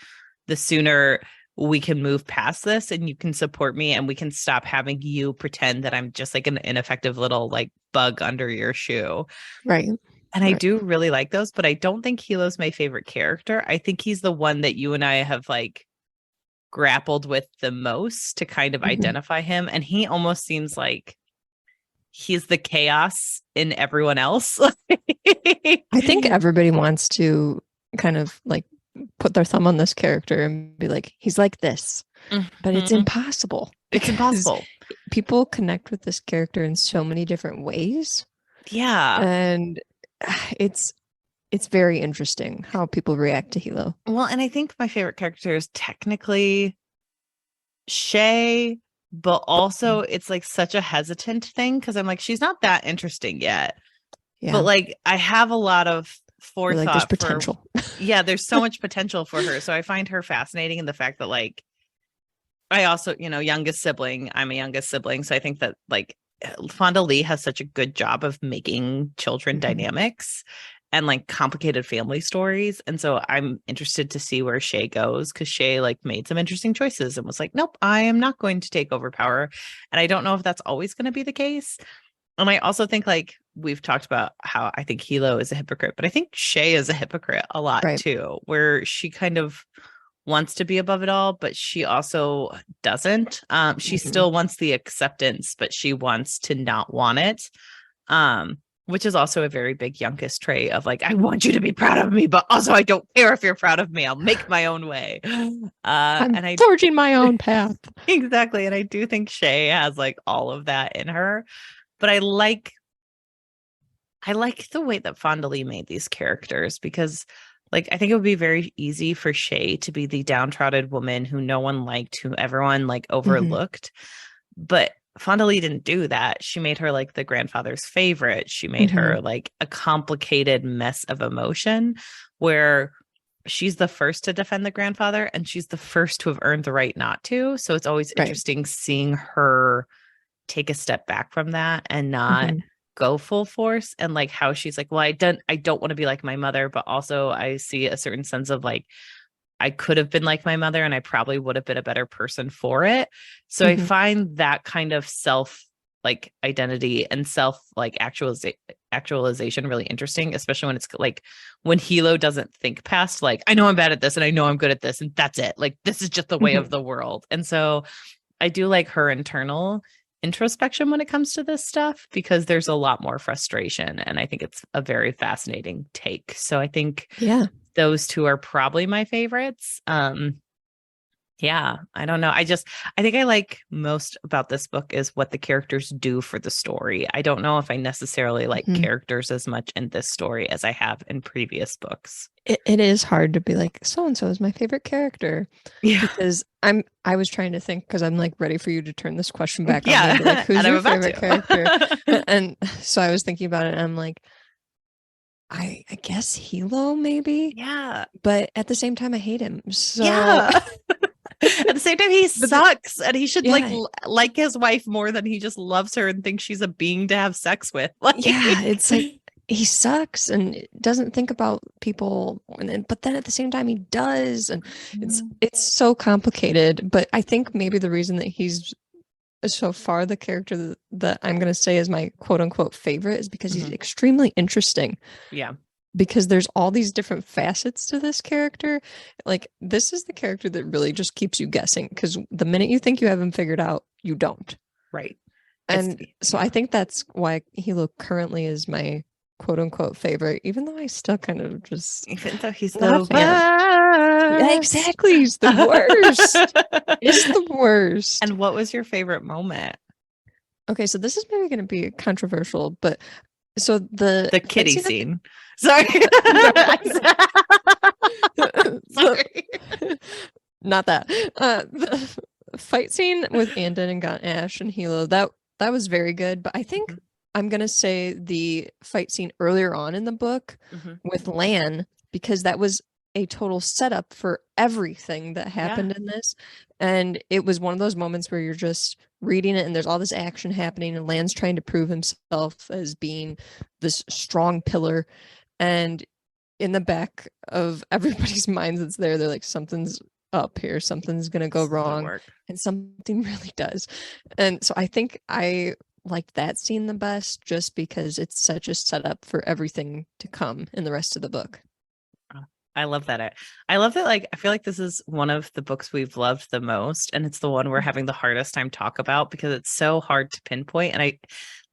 the sooner we can move past this and you can support me and we can stop having you pretend that I'm just like an ineffective little like bug under your shoe. Right. And I do really like those, but I don't think Hilo's my favorite character. I think he's the one that you and I have like grappled with the most to kind of identify him. And he almost seems like he's the chaos in everyone else. I think everybody wants to kind of like put their thumb on this character and be like, he's like this, but it's impossible. It's impossible. People connect with this character in so many different ways. Yeah. And it's very interesting how people react to Hilo. Well, and I think my favorite character is technically Shay, but also it's like such a hesitant thing because I'm like, she's not that interesting yet. Yeah. But like, I have a lot of forethought. Like, there's potential. Yeah, there's so much potential for her. So I find her fascinating in the fact that like, I also, youngest sibling, I'm a youngest sibling. So I think that like Fonda Lee has such a good job of making children dynamics and like complicated family stories. And so I'm interested to see where Shay goes, because Shay like made some interesting choices and was like, nope, I am not going to take over power. And I don't know if that's always going to be the case. And I also think like we've talked about how I think Hilo is a hypocrite, but I think Shay is a hypocrite a lot too, where she kind of wants to be above it all, but she also doesn't. She still wants the acceptance, but she wants to not want it. Which is also a very big youngest trait of like, I want you to be proud of me, but also I don't care if you're proud of me. I'll make my own way. I'm forging my own path. Exactly. And I do think Shay has like all of that in her, but I like the way that Fonda Lee made these characters, because like, I think it would be very easy for Shay to be the downtrodden woman who no one liked, who everyone like overlooked. But Fonda Lee didn't do that. She made her like the grandfather's favorite. She made her like a complicated mess of emotion where she's the first to defend the grandfather and she's the first to have earned the right not to. So it's always interesting seeing her take a step back from that and not go full force, and like how she's like, well, I don't want to be like my mother, but also I see a certain sense of like, I could have been like my mother and I probably would have been a better person for it. So I find that kind of self like identity and self like actualization really interesting, especially when it's like when Hilo doesn't think past like, I know I'm bad at this and I know I'm good at this and that's it. Like this is just the way of the world. And so I do like her internal introspection when it comes to this stuff, because there's a lot more frustration. And I think it's a very fascinating take. So I think those two are probably my favorites. Yeah, I don't know. I think I like most about this book is what the characters do for the story. I don't know if I necessarily like characters as much in this story as I have in previous books. It is hard to be like, so-and-so is my favorite character. Yeah. Because I was trying to think, because I'm like ready for you to turn this question back on me. Like, who's your favorite character? And so I was thinking about it and I'm like, I guess Hilo maybe. Yeah. But at the same time, I hate him. So yeah. At the same time, he sucks, and he should like his wife more than he just loves her and thinks she's a being to have sex with. Like, yeah, it's like he sucks and doesn't think about people, but then at the same time he does, and it's so complicated. But I think maybe the reason that he's so far the character that I'm going to say is my quote unquote favorite is because he's extremely interesting. Yeah. Because there's all these different facets to this character. Like, this is the character that really just keeps you guessing, because the minute you think you have him figured out, you don't. Right. And so I think that's why Hilo currently is my quote unquote favorite, even though I still kind of just... Even though he's the worst. Yeah, exactly. He's the worst. He's the worst. And what was your favorite moment? Okay, so this is maybe going to be controversial, but so the kitty scene. Sorry. Sorry. Not that. The fight scene with Andon and Ash and Hilo, that was very good. But I think I'm going to say the fight scene earlier on in the book with Lan, because that was a total setup for everything that happened in this. And it was one of those moments where you're just reading it and there's all this action happening and Lan's trying to prove himself as being this strong pillar. And in the back of everybody's minds that's there, they're like, something's up here, something's gonna go wrong, and something really does. And so I think I liked that scene the best, just because it's such a setup for everything to come in the rest of the book. I love that. I love that. Like, I feel like this is one of the books we've loved the most, and it's the one we're having the hardest time talk about because it's so hard to pinpoint. And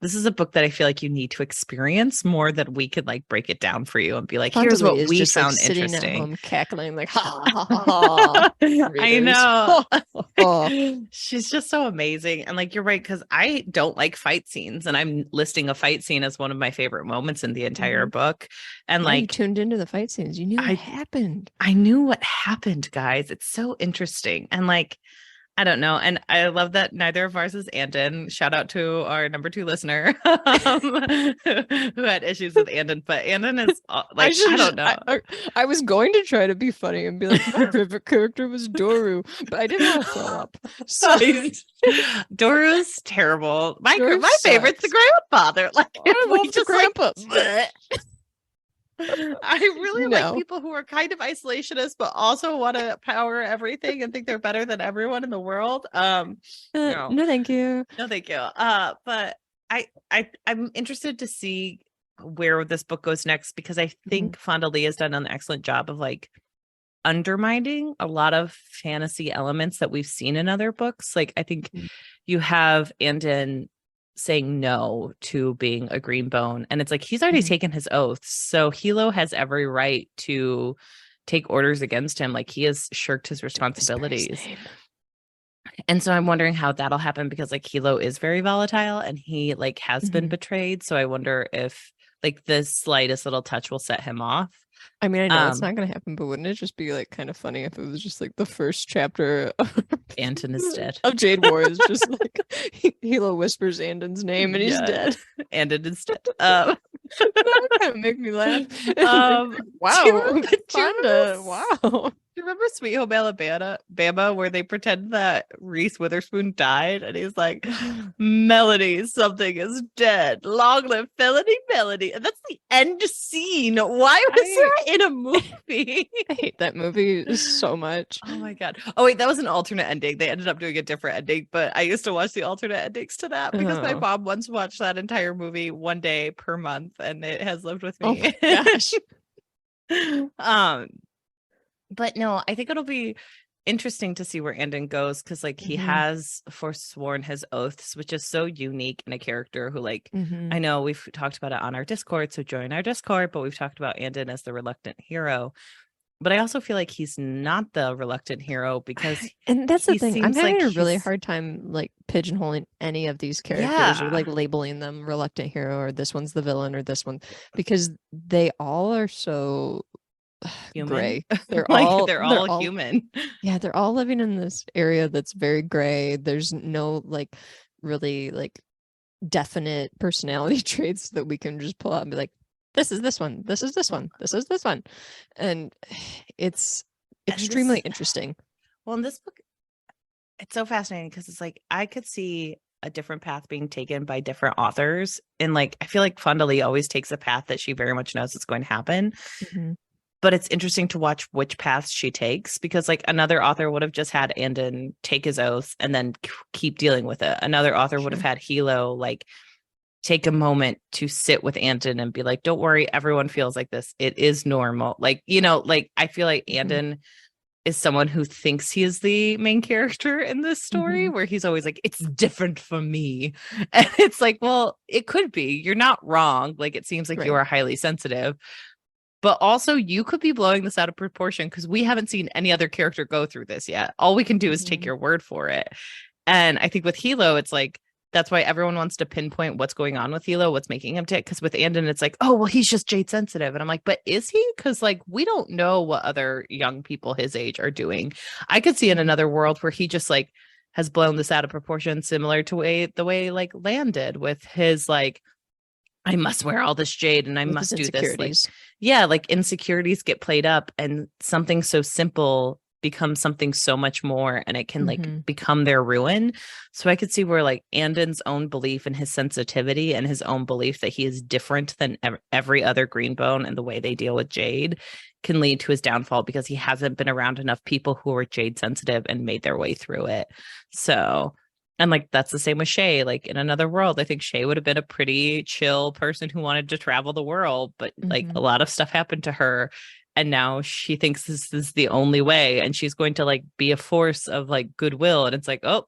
this is a book that I feel like you need to experience more than we could like break it down for you and be like, Fonda here's Lee what we just, found like, interesting. sitting at home cackling like, ha ha ha. I know. She's just so amazing. And like, you're right, because I don't like fight scenes, and I'm listing a fight scene as one of my favorite moments in the entire book. And like, you tuned into the fight scenes. You knew what happened. I knew what happened, guys. It's so interesting. And like, I don't know. And I love that neither of ours is Andon. Shout out to our number 2 listener who had issues with Andon. But Andon is like, I don't know. I was going to try to be funny and be like, my favorite character was Doru, but I didn't want to throw up. So Doru's terrible. My favorite's the grandfather. Like, I love the grandpa. Like, I really like people who are kind of isolationist, but also want to power everything and think they're better than everyone in the world. No, thank you. No, thank you. But I'm interested to see where this book goes next, because I think Fonda Lee has done an excellent job of like undermining a lot of fantasy elements that we've seen in other books. Like, I think you have Andon saying no to being a green bone, and it's like he's already taken his oath, so Hilo has every right to take orders against him. Like, he has shirked his responsibilities, and so I'm wondering how that'll happen, because like Hilo is very volatile and he like has been betrayed. So I wonder if like the slightest little touch will set him off. I mean, I know it's not going to happen, but wouldn't it just be like kind of funny if it was just like the first chapter of Andon is dead. Of Jade War is just like Hilo whispers Andon's name and he's dead. Andon is dead. That would kind of make me laugh. Wow. Fonda. Wow. Do you remember Sweet Home Alabama, where they pretend that Reese Witherspoon died, and he's like, Melody, something is dead. Long live Felony Melody. And that's the end scene. Why was that in a movie? I hate that movie so much. Oh my God. Oh wait, that was an alternate ending. They ended up doing a different ending, but I used to watch the alternate endings to that because my mom once watched that entire movie one day per month, and it has lived with me. Oh my gosh. But no, I think it'll be interesting to see where Andon goes, because like he has forsworn his oaths, which is so unique in a character who like I know we've talked about it on our Discord, so join our Discord, but we've talked about Andon as the reluctant hero. But I also feel like he's not the reluctant hero, because and that's the thing, I'm having a really hard time like pigeonholing any of these characters or like labeling them reluctant hero or this one's the villain or this one, because they all are so human. Gray. They're like, all human. Yeah, they're all living in this area that's very gray. There's no like really like definite personality traits that we can just pull out and be like, this is this one, this is this one, this is this one. And it's extremely interesting. Well, in this book, it's so fascinating because it's like I could see a different path being taken by different authors. And like I feel like Fonda Lee always takes a path that she very much knows is going to happen. But it's interesting to watch which paths she takes, because like another author would have just had Andon take his oath and then keep dealing with it. Another author would have had Hilo like take a moment to sit with Andon and be like, don't worry, everyone feels like this. It is normal. Like, you know, like I feel like Andon is someone who thinks he is the main character in this story, where he's always like, it's different for me. And it's like, well, it could be. You're not wrong. Like, it seems like you are highly sensitive. But also you could be blowing this out of proportion, because we haven't seen any other character go through this yet. All we can do is take your word for it. And I think with Hilo, it's like, that's why everyone wants to pinpoint what's going on with Hilo, what's making him tick. Because with Andon, it's like, oh, well, he's just Jade sensitive. And I'm like, but is he? Because like, we don't know what other young people his age are doing. I could see in another world where he just like has blown this out of proportion, similar to the way like Lan did with his like, I must wear all this jade and I must do this. Like, yeah, like insecurities get played up, and something so simple becomes something so much more, and it can like become their ruin. So I could see where like Andon's own belief and his sensitivity and his own belief that he is different than every other Greenbone and the way they deal with Jade can lead to his downfall, because he hasn't been around enough people who are Jade sensitive and made their way through it. So, and like that's the same with Shay. Like in another world, I think Shay would have been a pretty chill person who wanted to travel the world, but like a lot of stuff happened to her, and now she thinks this is the only way, and she's going to like be a force of like goodwill, and it's like, oh,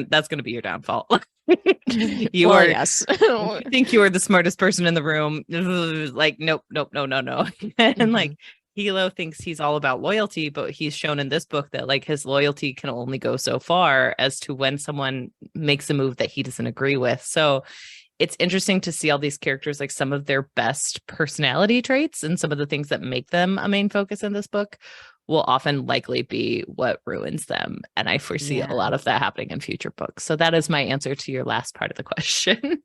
that's gonna be your downfall. You think you are the smartest person in the room. Like, nope, no. And like Hilo thinks he's all about loyalty, but he's shown in this book that like his loyalty can only go so far as to when someone makes a move that he doesn't agree with. So it's interesting to see all these characters, like some of their best personality traits and some of the things that make them a main focus in this book will often likely be what ruins them. And I foresee a lot of that happening in future books. So that is my answer to your last part of the question.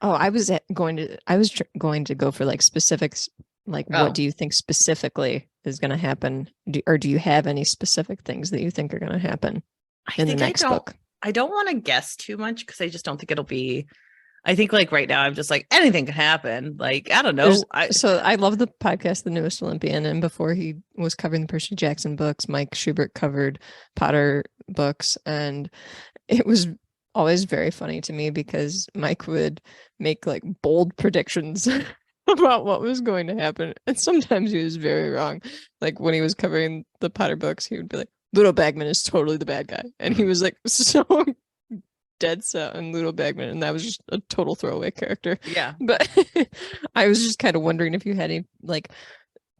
Oh, I was going to go for like specifics. Like, what do you think specifically is going to happen? Or do you have any specific things that you think are going to happen in the next book? I don't want to guess too much, because I just don't think it'll be. I think like right now I'm just like, anything can happen. Like, I don't know. So I love the podcast, The Newest Olympian. And before he was covering the Percy Jackson books, Mike Schubert covered Potter books. And it was always very funny to me because Mike would make like bold predictions about what was going to happen. And sometimes he was very wrong. Like when he was covering the Potter books, he would be like, Ludo Bagman is totally the bad guy. And he was like so dead set on Ludo Bagman, and that was just a total throwaway character. Yeah. But I was just kind of wondering if you had any like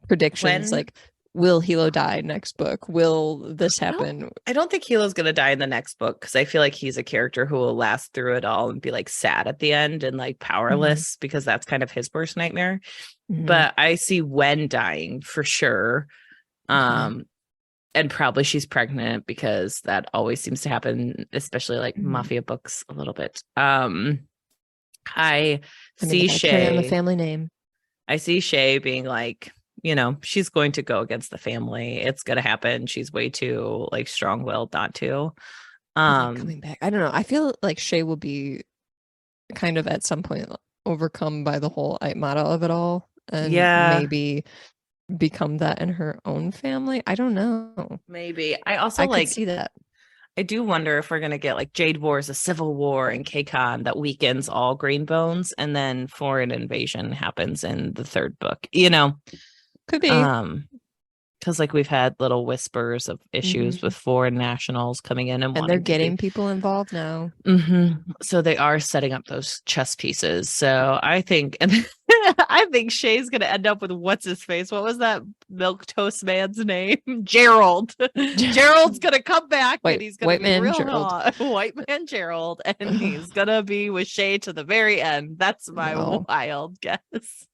predictions, like will Hilo die next book? Will this happen? I don't think Hilo's going to die in the next book, because I feel like he's a character who will last through it all and be like sad at the end and like powerless, because that's kind of his worst nightmare. But I see Wen dying for sure. And probably she's pregnant, because that always seems to happen, especially like mafia books a little bit. I see Shay carry on the family name. I see Shay being like she's going to go against the family. It's going to happen. She's way too like strong-willed not to. Coming back. I don't know. I feel like Shay will be kind of at some point overcome by the whole motto of it all, and maybe become that in her own family. I don't know. Maybe. I could see that. I do wonder if we're going to get like Jade Wars, a civil war in K-Con that weakens all Green Bones, and then foreign invasion happens in the third book. Could be. Because like we've had little whispers of issues with foreign nationals coming in, and they're getting people involved now. So they are setting up those chess pieces. So I think, I think Shay's gonna end up with what's his face. What was that milk toast man's name? Gerald. Gerald's gonna come back, and he's gonna be real hot. White man Gerald, and he's gonna be with Shay to the very end. That's my wild guess.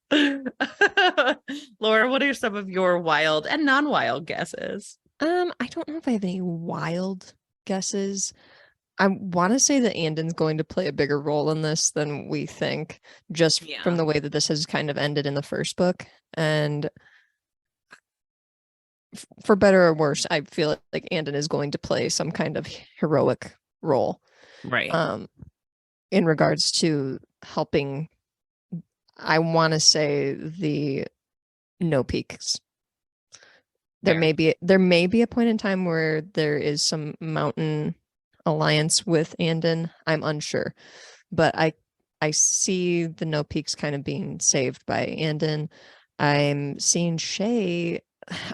Laura, what are some of your wild and non-wild guesses? I don't know if I have any wild guesses. I want to say that Andon's going to play a bigger role in this than we think, just from the way that this has kind of ended in the first book. And for better or worse, I feel like Andon is going to play some kind of heroic role. Right. In regards to helping, I want to say, the No Peaks. There may be a point in time where there is some mountain alliance with Andon. I'm unsure, but I see the No Peaks kind of being saved by Andon. I'm seeing Shay.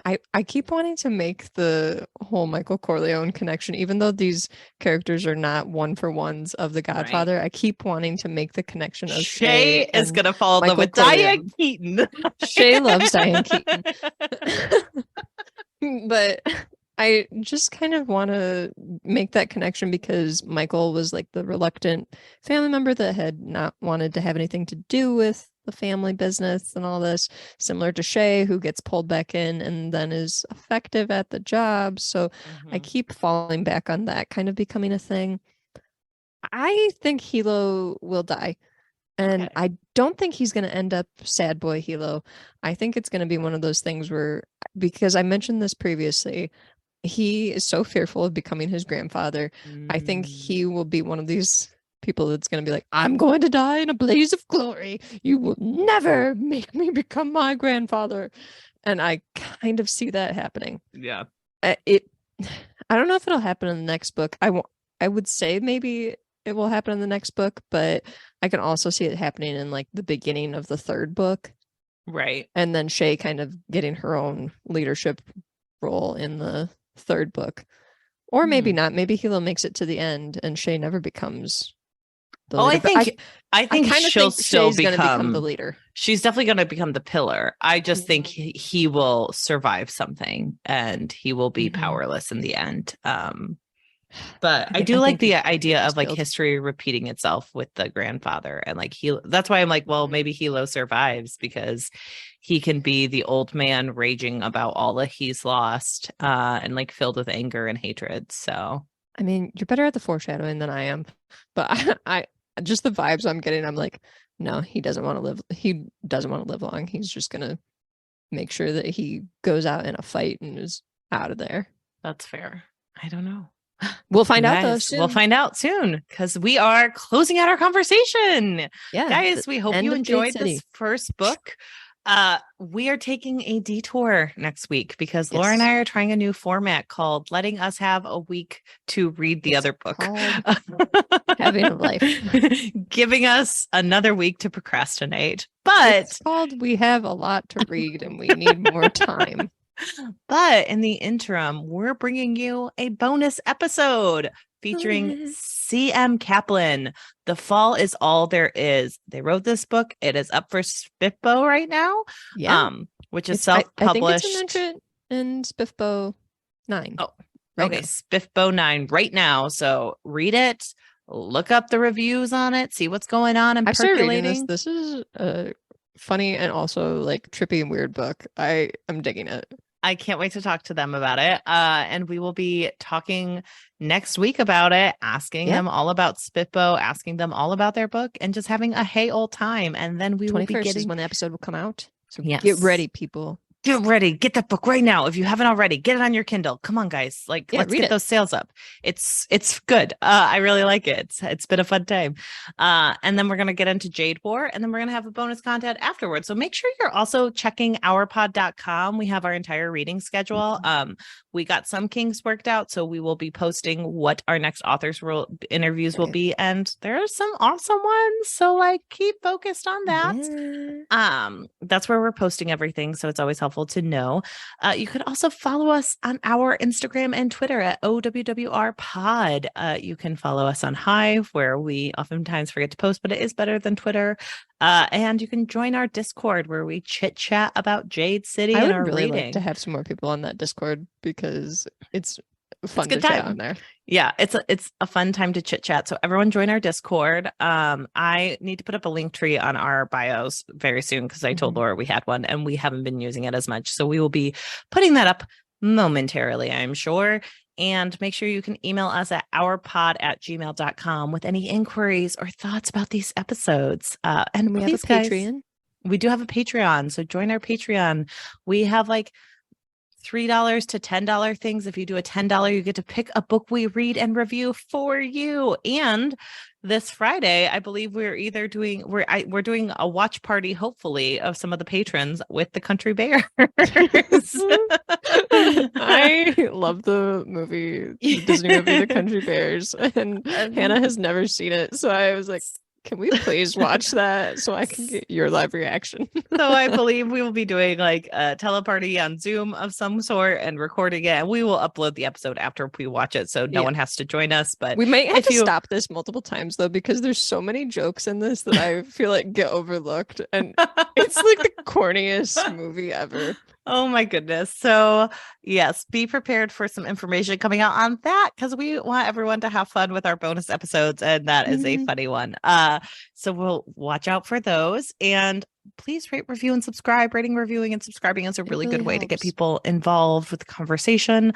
I keep wanting to make the whole Michael Corleone connection, even though these characters are not one-for-ones of The Godfather. Right. I keep wanting to make the connection of Shay is going to fall in love with Diane Keaton. Shay loves Diane Keaton. But I just kind of want to make that connection because Michael was like the reluctant family member that had not wanted to have anything to do with the family business and all this, similar to Shay, who gets pulled back in and then is effective at the job. So I keep falling back on that kind of becoming a thing. I think Hilo will die. And I don't think he's going to end up sad boy Hilo. I think it's going to be one of those things where, because I mentioned this previously, he is so fearful of becoming his grandfather. I think he will be one of these people that's going to be like, I'm going to die in a blaze of glory. You will never make me become my grandfather. And I kind of see that happening. Yeah. I don't know if it'll happen in the next book. I would say maybe it will happen in the next book, but I can also see it happening in like the beginning of the third book. Right. And then Shay kind of getting her own leadership role in the third book. Or maybe not. Maybe Hilo makes it to the end and Shay never becomes the leader. I think she'll still become the leader. She's definitely going to become the pillar. I just think he will survive something and he will be powerless in the end. But I do like the idea of like history repeating itself with the grandfather, and like that's why I'm like, well, maybe Hilo survives because he can be the old man raging about all that he's lost, and like filled with anger and hatred. So I mean, you're better at the foreshadowing than I am, but I just the vibes I'm getting, I'm like, no, he doesn't want to live. He doesn't want to live long. He's just gonna make sure that he goes out in a fight and is out of there. That's fair. I don't know. We'll find out though soon. We'll find out soon because we are closing out our conversation. Yeah, guys, we hope you enjoyed this first book. We are taking a detour next week because Laura and I are trying a new format called letting us have a week to read the other book. Having a life. Giving us another week to procrastinate. But it's called we have a lot to read and we need more time. But in the interim, we're bringing you a bonus episode featuring C.M. Kaplan. The Fall is All There Is. They wrote this book. It is up for SPIFBO right now, which is self-published. I think it's in SPIFBO 9. Oh, right now. SPIFBO 9 right now. So read it, look up the reviews on it, see what's going on and percolating. This is a funny and also like trippy and weird book. I am digging it. I can't wait to talk to them about it. And we will be talking next week about it, asking them all about SPIFBO, asking them all about their book, and just having a hey old time. And then we will be getting is when the episode will come out. So get ready, people. get ready, get that book right now. If you haven't already, get it on your Kindle. Come on, guys. Like, let's get those sales up. It's good. I really like it. It's been a fun time. And then we're gonna get into Jade War, and then we're gonna have a bonus content afterwards. So make sure you're also checking ourpod.com. We have our entire reading schedule. We got some kinks worked out, so we will be posting what our next authors interviews will be, and there are some awesome ones. So like, keep focused on that. Yeah. That's where we're posting everything, so it's always helpful to know. You could also follow us on our Instagram and Twitter at OWWR Pod. You can follow us on Hive, where we oftentimes forget to post, but it is better than Twitter. And you can join our Discord, where we chit chat about Jade City and our reading. I would really like to have some more people on that Discord, because it's fun to chat on there. Yeah, it's a fun time to chit chat. So everyone join our Discord. I need to put up a link tree on our bios very soon, because I told Laura we had one and we haven't been using it as much. So we will be putting that up momentarily, I'm sure. And make sure you can email us at ourpod@gmail.com with any inquiries or thoughts about these episodes. And we have a Patreon. We do have a Patreon. So join our Patreon. We have like $3 to $10 things. If you do a $10, you get to pick a book we read and review for you. And this Friday, I believe we're doing a watch party, hopefully, of some of the patrons with the Country Bears. I love the Disney movie, The Country Bears, and Hannah has never seen it. So I was like, can we please watch that so I can get your live reaction? So I believe we will be doing like a teleparty on Zoom of some sort and recording it. And we will upload the episode after we watch it, so no one has to join us. But we might have to stop this multiple times, though, because there's so many jokes in this that I feel like get overlooked. And it's like the corniest movie ever. Oh my goodness. So yes, be prepared for some information coming out on that, because we want everyone to have fun with our bonus episodes, and that is a funny one. So we'll watch out for those, and please rate, review, and subscribe. Rating, reviewing, and subscribing is a really good way to get people involved with the conversation.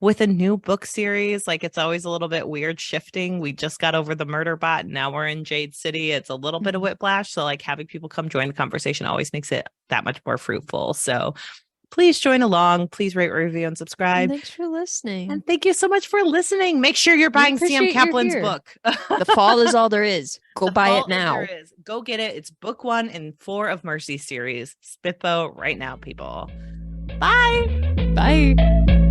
With a new book series, like, it's always a little bit weird shifting. We just got over the murder bot, and now we're in Jade City. It's a little bit of whiplash. So like, having people come join the conversation always makes it that much more fruitful. So please join along. Please rate, review, and subscribe. Thanks for listening. And thank you so much for listening. Make sure you're buying CM Kaplan's book. The Fall is All There Is. Go buy it now. Go get it. It's book 1 in 4 of Mercy series. Spitbo right now, people. Bye. Bye.